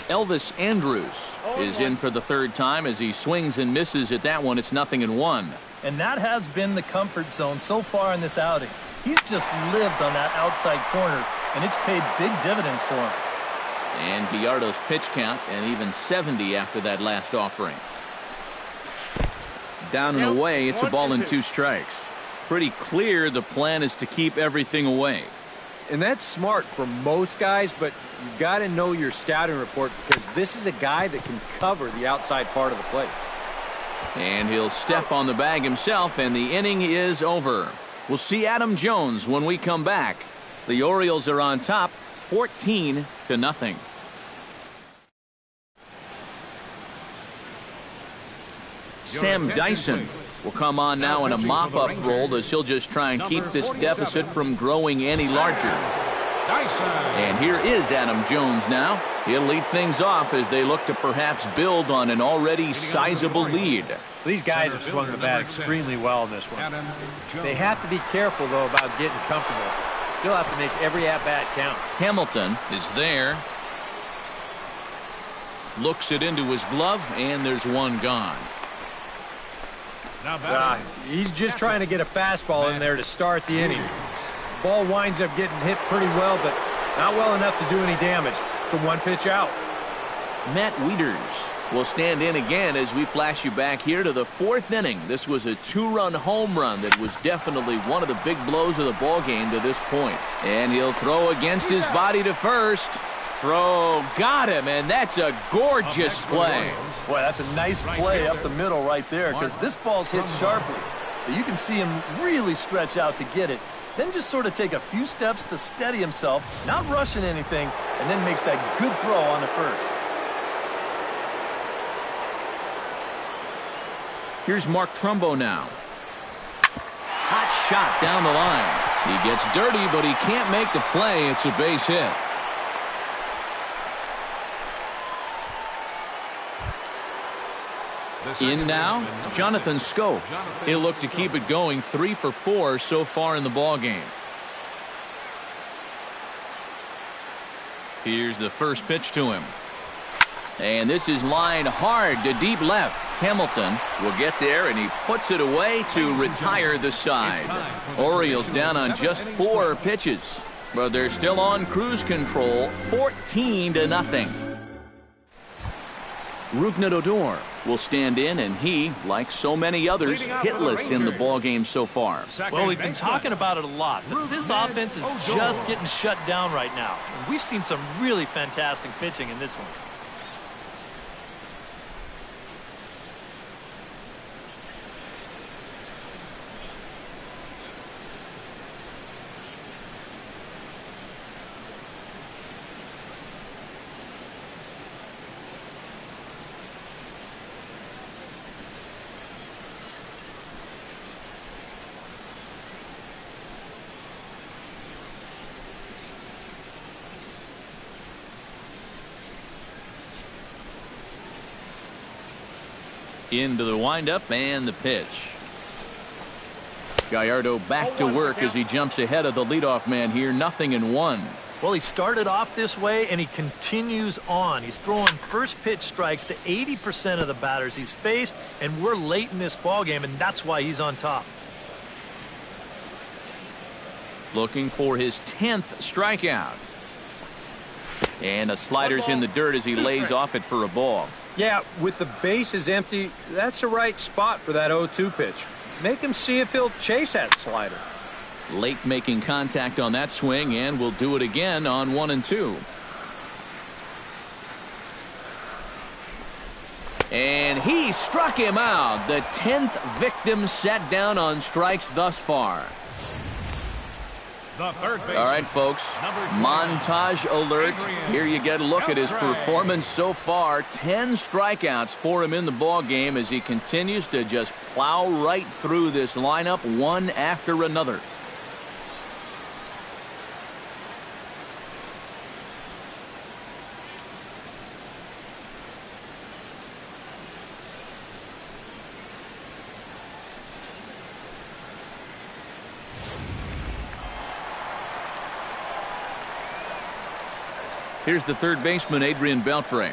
Elvis Andrus is in for the 3rd time as he swings and misses at that one. It's 0-1. And that has been the comfort zone so far in this outing. He's just lived on that outside corner, and it's paid big dividends for him. And Gallardo's pitch count, and even 70 after that last offering. Down and away, it's a ball and 2 strikes. Pretty clear the plan is to keep everything away. And that's smart for most guys, but you've got to know your scouting report because this is a guy that can cover the outside part of the plate. And he'll step on the bag himself, and the inning is over. We'll see Adam Jones when we come back. The Orioles are on top, 14-0. Sam Dyson will come on now in a mop-up role as he'll just try and keep this deficit from growing any larger. And here is Adam Jones now. He'll lead things off as they look to perhaps build on an already sizable lead. These guys have swung the bat extremely well in this one. They have to be careful, though, about getting comfortable. Still have to make every at-bat count. Hamilton is there. Looks it into his glove, and there's one gone. He's just trying to get a fastball in there to start the inning. Ball winds up getting hit pretty well, but not well enough to do any damage. It's a 1-pitch out. Matt Wieters We'll stand in again as we flash you back here to the 4th inning. This was a 2-run home run that was definitely one of the big blows of the ball game to this point. And he'll throw against his body to first. Throw, got him, and that's a gorgeous play. Boy, that's a nice play up the middle right there, because this ball's hit sharply. But you can see him really stretch out to get it. Then just sort of take a few steps to steady himself, not rushing anything, and then makes that good throw on the first. Here's Mark Trumbo now. Hot shot down the line. He gets dirty, but he can't make the play. It's a base hit. In now, Jonathan Scope. He'll look to keep it going, 3 for 4 so far in the ball game. Here's the first pitch to him. And this is lined hard to deep left. Hamilton will get there, and he puts it away to retire the side. Orioles down on just 4 pitches, but they're still on cruise control, 14-0. Rougned Odor will stand in, and he, like so many others, hitless in the ball game so far. Well, we've been talking about it a lot, but this offense is just getting shut down right now. And we've seen some really fantastic pitching in this one. Into the windup and the pitch. Gallardo back to work as he jumps ahead of the leadoff man here, 0-1. Well, he started off this way, and he continues on. He's throwing first pitch strikes to 80% of the batters he's faced, and we're late in this ball game, and that's why he's on top. Looking for his 10th strikeout. And a slider's in the dirt as he lays off it for a ball. Yeah, with the bases empty, that's the right spot for that 0-2 pitch. Make him see if he'll chase that slider. Late making contact on that swing, and we'll do it again on 1 and 2. And he struck him out. The 10th victim set down on strikes thus far. The third baseman. All right, folks, montage alert. Here you get a look at his performance so far. 10 strikeouts for him in the ball game as he continues to just plow right through this lineup one after another. Here's the third baseman, Adrian Beltre.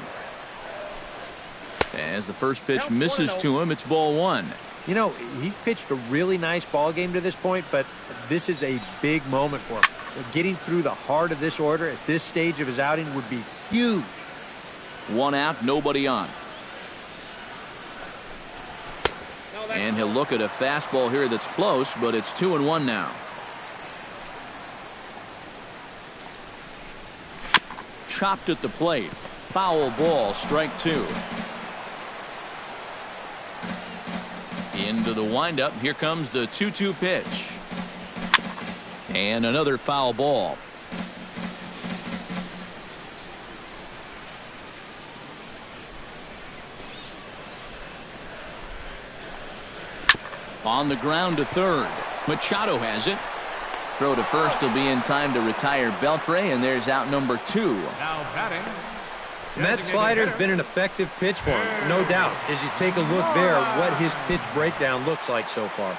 As the first pitch misses to him, it's ball 1. You know, he's pitched a really nice ball game to this point, but this is a big moment for him. Getting through the heart of this order at this stage of his outing would be huge. 1 out, nobody on. And he'll look at a fastball here that's close, but it's 2-1 now. Chopped at the plate. Foul ball, strike 2. Into the windup. Here comes the 2-2 pitch. And another foul ball. On the ground to third. Machado has it. Throw to first will be in time to retire Beltre, and there's out number 2. Now batting. And that slider's been an effective pitch for him, no doubt. As you take a look there, what his pitch breakdown looks like so far.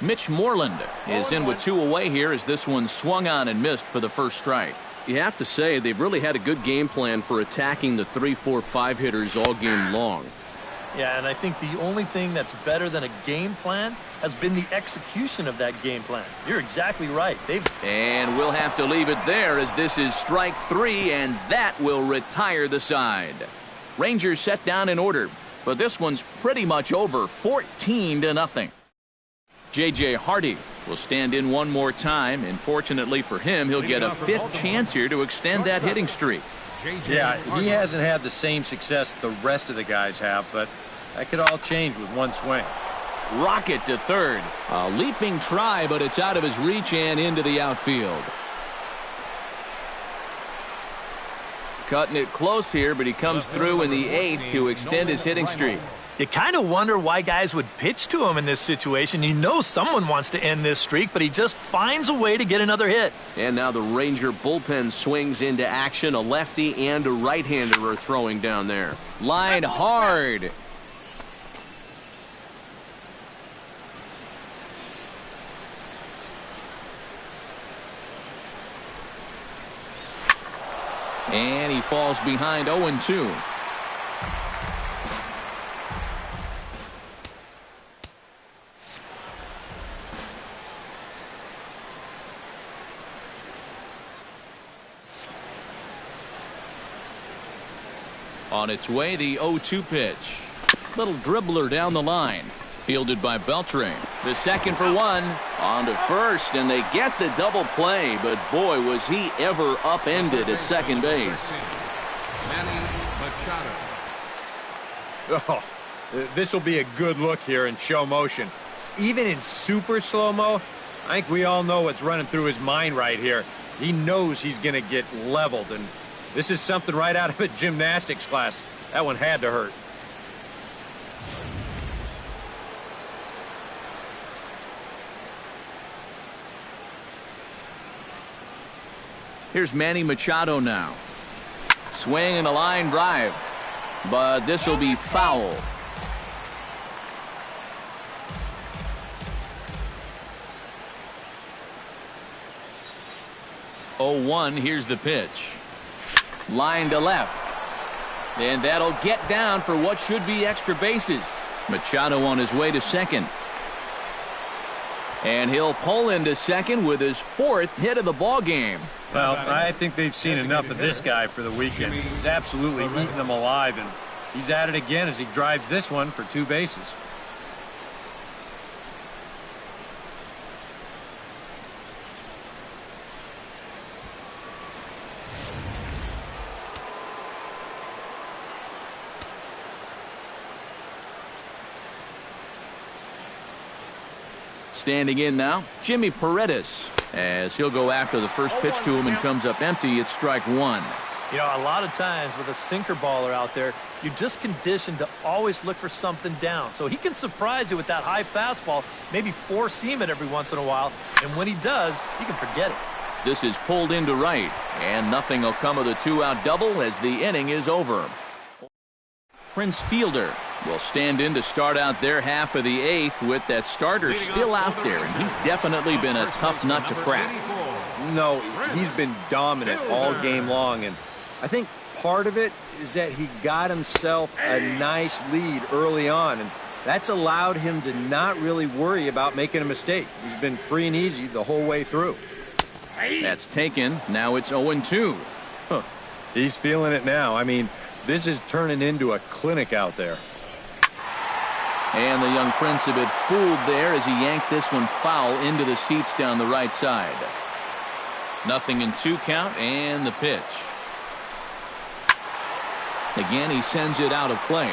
Mitch Moreland is in with 2 away here as this one swung on and missed for the first strike. You have to say they've really had a good game plan for attacking the 3, 4, 5 hitters all game long. Yeah, and I think the only thing that's better than a game plan has been the execution of that game plan. You're exactly right. And we'll have to leave it there as this is strike 3, and that will retire the side. Rangers set down in order, but this one's pretty much over, 14-0. J.J. Hardy will stand in one more time, and fortunately for him, he'll get a 5th chance here to extend that hitting streak. Yeah, he hasn't had the same success the rest of the guys have, but that could all change with one swing. Rocket to third. A leaping try, but it's out of his reach and into the outfield. Cutting it close here, but he comes through in the 8th to extend his hitting streak. You kind of wonder why guys would pitch to him in this situation. You know someone wants to end this streak, but he just finds a way to get another hit. And now the Ranger bullpen swings into action. A lefty and a right-hander are throwing down there. Line hard. And he falls behind 0-2. On its way, the 0-2 pitch. Little dribbler down the line. Fielded by Beltran. The second for one. On to first, and they get the double play. But boy, was he ever upended at second base. Manny Machado. Oh, this will be a good look here in show motion. Even in super slow-mo, I think we all know what's running through his mind right here. He knows he's going to get leveled, and this is something right out of a gymnastics class. That one had to hurt. Here's Manny Machado now. Swing and a line drive. But this will be foul. Oh, 1, here's the pitch. Line to left. And that'll get down for what should be extra bases. Machado on his way to second. And he'll pull into second with his 4th hit of the ball game. Well, I think they've seen enough of this guy for the weekend. He's absolutely eating them alive, and he's at it again as he drives this one for 2 bases. Standing in now, Jimmy Paredes, as he'll go after the first pitch to him and comes up empty. It's strike 1. You know, a lot of times with a sinker baller out there, you're just conditioned to always look for something down. So he can surprise you with that high fastball, maybe 4-seam it every once in a while. And when he does, you can forget it. This is pulled into right, and nothing will come of the 2-out double as the inning is over. Prince Fielder will stand in to start out their half of the 8th with that starter still out there, and he's definitely been a tough nut to crack. No, he's been dominant all game long, and I think part of it is that he got himself a nice lead early on, and that's allowed him to not really worry about making a mistake. He's been free and easy the whole way through. That's taken. Now it's 0-2. Huh. He's feeling it now. I mean, this is turning into a clinic out there. And the young Prince a bit fooled there as he yanks this one foul into the seats down the right side. Nothing in 2 count, and the pitch. Again, he sends it out of play.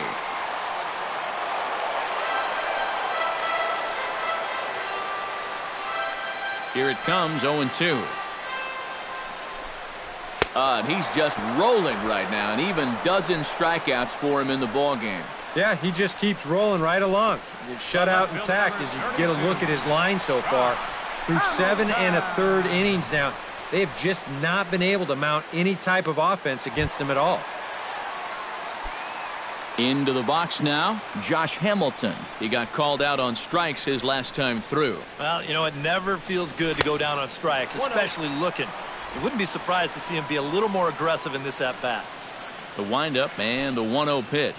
Here it comes, 0-2. And he's just rolling right now, and even dozen strikeouts for him in the ballgame. Yeah, he just keeps rolling right along. Shutout intact as you get a look at his line so far. Through 7 1/3 innings now, they have just not been able to mount any type of offense against him at all. Into the box now, Josh Hamilton. He got called out on strikes his last time through. Well, you know, it never feels good to go down on strikes, especially looking. You wouldn't be surprised to see him be a little more aggressive in this at-bat. The windup and the 1-0 pitch.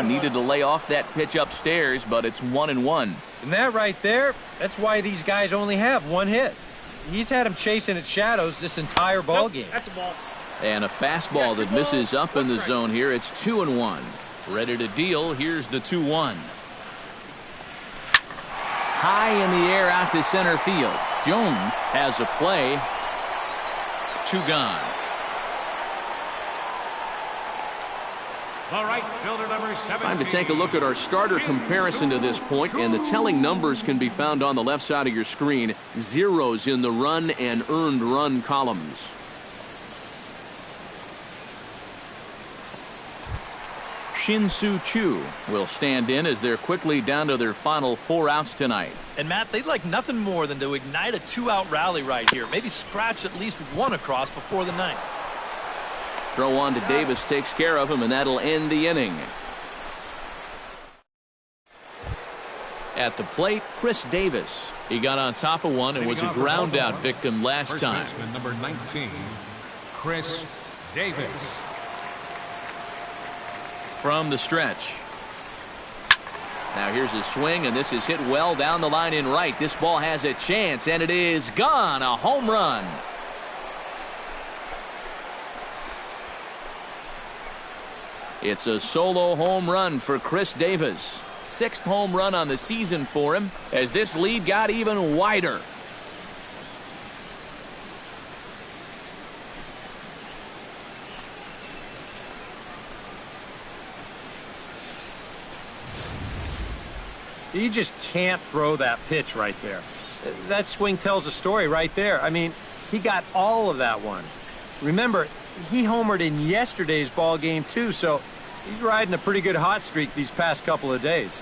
Needed to lay off that pitch upstairs, but it's 1-1. And that right there, that's why these guys only have one hit. He's had them chasing at shadows this entire ball game. That's a ball. And a fastball that misses up in the zone here. It's 2-1. Ready to deal. Here's the 2-1. High in the air out to center field. Jones has a play. 2 gone. The right fielder, number 17. Time to take a look at our starter comparison to this point, and the telling numbers can be found on the left side of your screen. Zeros in the run and earned run columns. Shin-Soo Choo will stand in as they're quickly down to their final 4 outs tonight. And Matt, they'd like nothing more than to ignite a 2-out rally right here. Maybe scratch at least 1 across before the 9th. Throw on to Davis takes care of him, and that'll end the inning. At the plate, Chris Davis. He got on top of one and was a ground out victim last time. First baseman, number 19, Chris Davis. From the stretch. Now here's a swing, and this is hit well down the line in right. This ball has a chance, and it is gone. A home run. It's a solo home run for Chris Davis. 6th home run on the season for him as this lead got even wider. You just can't throw that pitch right there. That swing tells a story right there. I mean, he got all of that one. Remember, he homered in yesterday's ball game too, so he's riding a pretty good hot streak these past couple of days.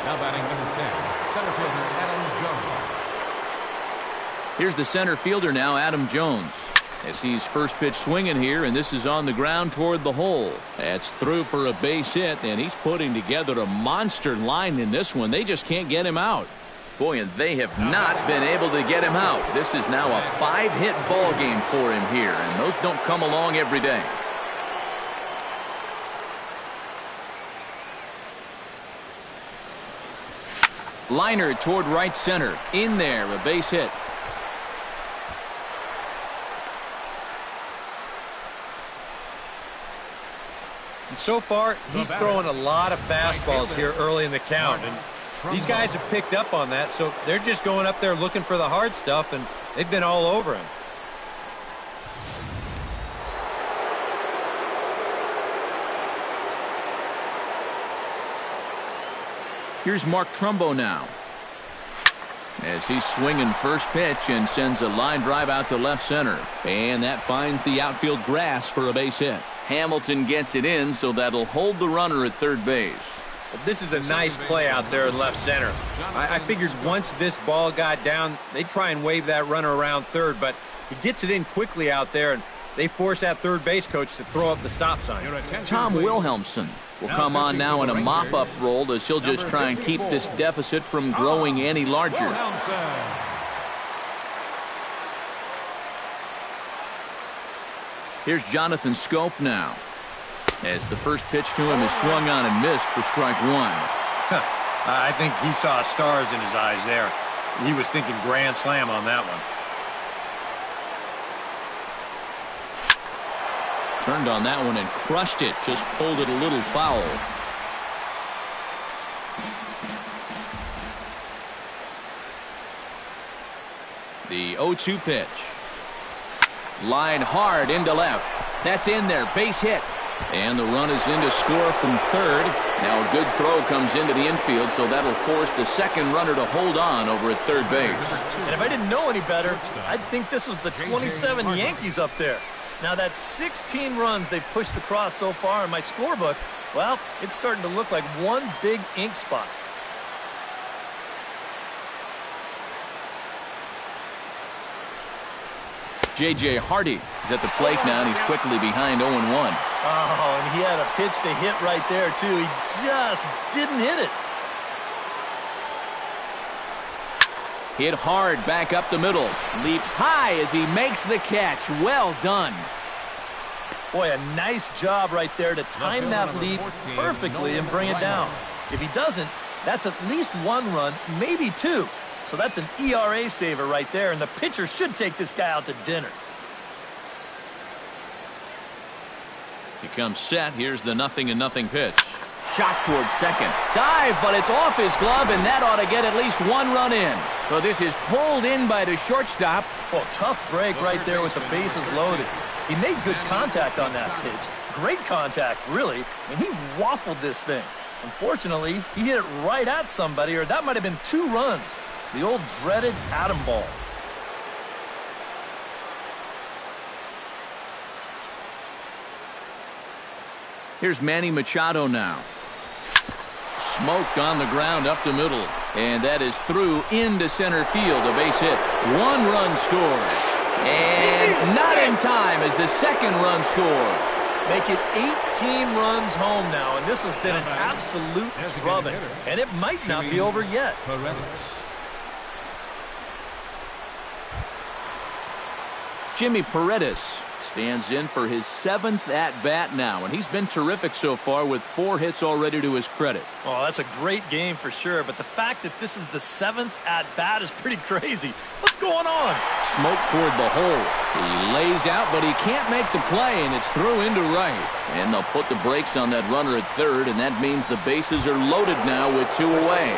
Now batting number 10, center fielder Adam Jones. Here's the center fielder now, Adam Jones. As he's first pitch swinging here, and this is on the ground toward the hole. That's through for a base hit, and he's putting together a monster line in this one. They just can't get him out. Boy, and they have not been able to get him out. This is now a 5-hit ball game for him here, and those don't come along every day. Liner toward right center. In there, a base hit. And so far, he's throwing a lot of fastballs here early in the count, and these guys have picked up on that, so they're just going up there looking for the hard stuff, and they've been all over him. Here's Mark Trumbo now. As he's swinging first pitch and sends a line drive out to left center. And that finds the outfield grass for a base hit. Hamilton gets it in, so that'll hold the runner at third base. This is a nice play out there in left center. I figured once this ball got down, they'd try and wave that runner around third, but he gets it in quickly out there, and they force that third base coach to throw up the stop sign. Tom Wilhelmsen will come on now in a mop-up role as he'll just try and keep this deficit from growing any larger. Here's Jonathan Scope now. As the first pitch to him is swung on and missed for strike 1. I think he saw stars in his eyes there. He was thinking grand slam on that one. Turned on that one and crushed it. Just pulled it a little foul. The 0-2 pitch. Line hard into left. That's in there. Base hit. And the run is in to score from third. Now a good throw comes into the infield, so that'll force the second runner to hold on over at third base. And if I didn't know any better, I'd think this was the 27 Yankees up there. Now that's 16 runs they've pushed across so far in my scorebook. Well, it's starting to look like one big ink spot. J.J. Hardy is at the plate now, and he's quickly behind 0-1. Oh, and he had a pitch to hit right there, too. He just didn't hit it. Hit hard back up the middle. Leaps high as he makes the catch. Well done. Boy, a nice job right there to time that leap perfectly and bring it down. If he doesn't, that's at least 1 run, maybe 2. So that's an ERA saver right there, and the pitcher should take this guy out to dinner. He comes set. Here's the 0-0 pitch. Shot towards second. Dive, but it's off his glove, and that ought to get at least 1 run in. So this is pulled in by the shortstop. Well, tough break right there with the bases loaded. He made good contact on that pitch. Great contact, really. I mean, he waffled this thing. Unfortunately, he hit it right at somebody, or that might have been 2 runs. The old dreaded atom ball. Here's Manny Machado now. Smoked on the ground up the middle. And that is through into center field. A base hit. 1 run scores. And not in time as the 2nd run scores. Make it 18 runs home now. And this has been an absolute drubbing. And it might not be over yet. Jimmy Paredes stands in for his 7th at-bat now, and he's been terrific so far with 4 hits already to his credit. Oh, that's a great game for sure, but the fact that this is the 7th at-bat is pretty crazy. What's going on? Smoke toward the hole. He lays out, but he can't make the play, and it's through into right. And they'll put the brakes on that runner at third, and that means the bases are loaded now with 2 away.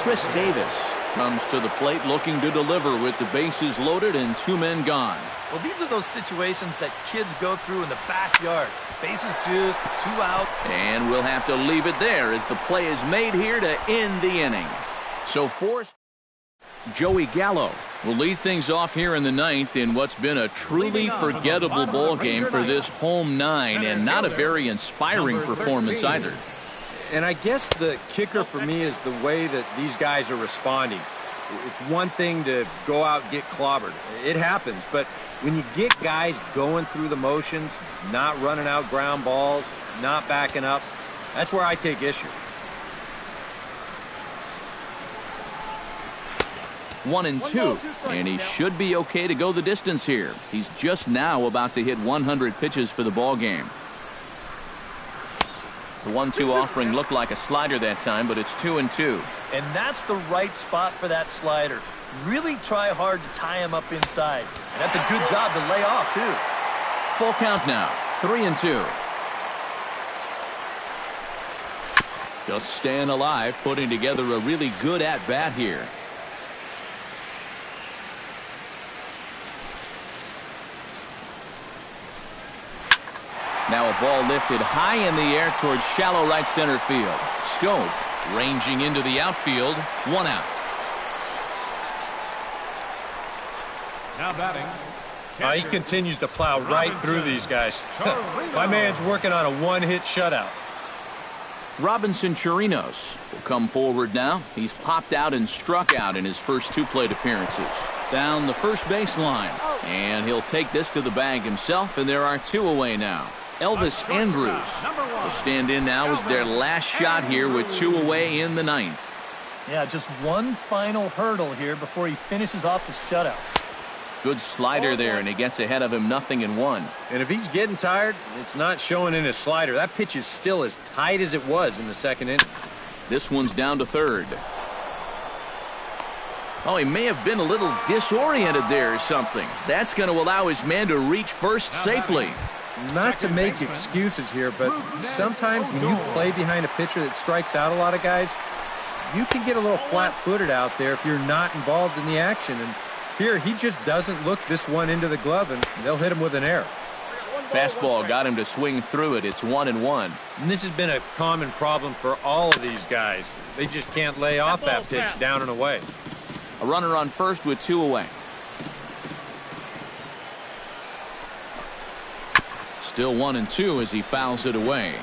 Chris Davis comes to the plate looking to deliver with the bases loaded and 2 men gone. Well, these are those situations that kids go through in the backyard. Bases juiced, 2 out. And we'll have to leave it there as the play is made here to end the inning. So Joey Gallo will lead things off here in the 9th in what's been a truly forgettable ball game for this home 9, and not a very inspiring performance either. And I guess the kicker for me is the way that these guys are responding. It's one thing to go out and get clobbered. It happens, but when you get guys going through the motions, not running out ground balls, not backing up, that's where I take issue. 1-2, and he should be okay to go the distance here. He's just now about to hit 100 pitches for the ball game. The 1-2 offering looked like a slider that time, but it's 2-2. And that's the right spot for that slider. Really try hard to tie him up inside. And that's a good job to lay off, too. Full count now, 3-2. Just staying alive, putting together a really good at-bat here. Now a ball lifted high in the air towards shallow right center field. Scope ranging into the outfield. 1 out. Now batting. He continues to plow right through these guys. My man's working on a 1-hit shutout. Robinson Chirinos will come forward now. He's popped out and struck out in his first 2 plate appearances. Down the first baseline. And he'll take this to the bag himself, and there are 2 away now. Elvis Andrews will stand in now as their last shot here with 2 away in the 9th. Yeah, just 1 final hurdle here before he finishes off the shutout. Good slider there, and he gets ahead of him 0-1. And if he's getting tired, it's not showing in his slider. That pitch is still as tight as it was in the 2nd inning. This one's down to third. Oh, he may have been a little disoriented there or something. That's going to allow his man to reach first safely. Not to make excuses here, but sometimes when you play behind a pitcher that strikes out a lot of guys, you can get a little flat-footed out there if you're not involved in the action. And here, he just doesn't look this one into the glove, and they'll hit him with an error. Fastball got him to swing through it. It's 1-1. And this has been a common problem for all of these guys. They just can't lay off that pitch down and away. A runner on first with 2 away. Still 1-2 as he fouls it away.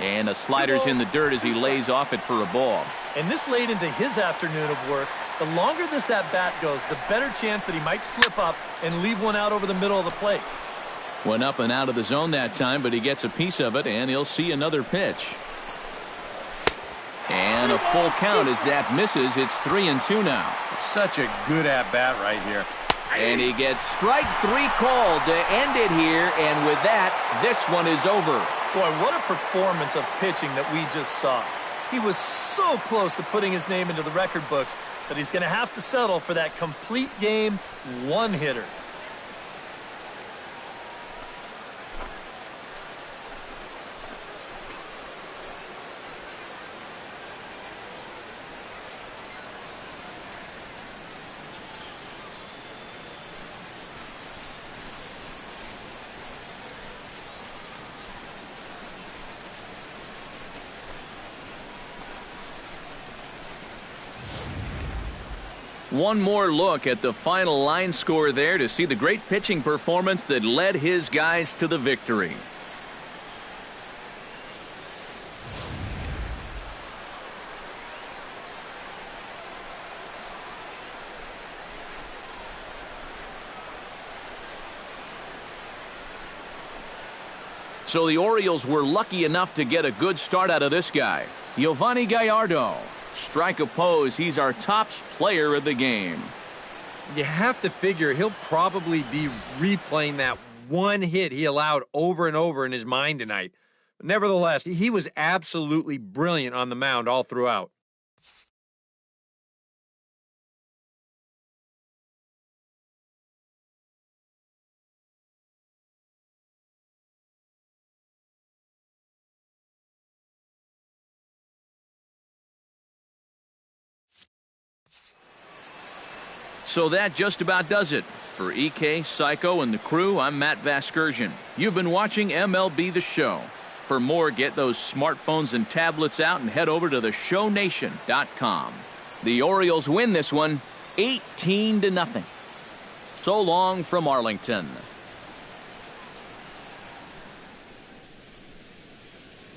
And a slider's in the dirt as he lays off it for a ball. And this late into his afternoon of work, the longer this at-bat goes, the better chance that he might slip up and leave one out over the middle of the plate. Went up and out of the zone that time, but he gets a piece of it, and he'll see another pitch. And a full count as that misses. It's 3-2 now. Such a good at-bat right here. And he gets strike 3 called to end it here, and with that, this one is over. Boy, what a performance of pitching that we just saw. He was so close to putting his name into the record books, but he's going to have to settle for that complete game one-hitter. One more look at the final line score there to see the great pitching performance that led his guys to the victory. So the Orioles were lucky enough to get a good start out of this guy, Yovani Gallardo. Strike oppose, he's our top player of the game. You have to figure he'll probably be replaying that one hit he allowed over and over in his mind tonight. But nevertheless, he was absolutely brilliant on the mound all throughout. So that just about does it. For EK, Psycho, and the crew, I'm Matt Vasgersian. You've been watching MLB The Show. For more, get those smartphones and tablets out and head over to theshownation.com. The Orioles win this one 18-0. So long from Arlington.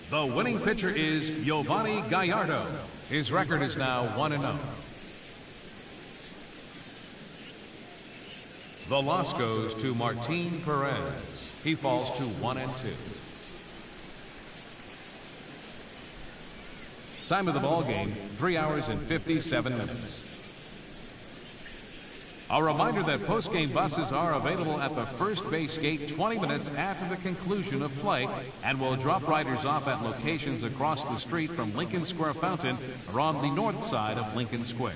The winning pitcher is Yovani Gallardo. His record is now 1-0. The loss goes to Martin Perez. He falls to 1-2. Time of the ball game, 3 hours and 57 minutes. A reminder that post-game buses are available at the first base gate 20 minutes after the conclusion of play and will drop riders off at locations across the street from Lincoln Square Fountain or on the north side of Lincoln Square.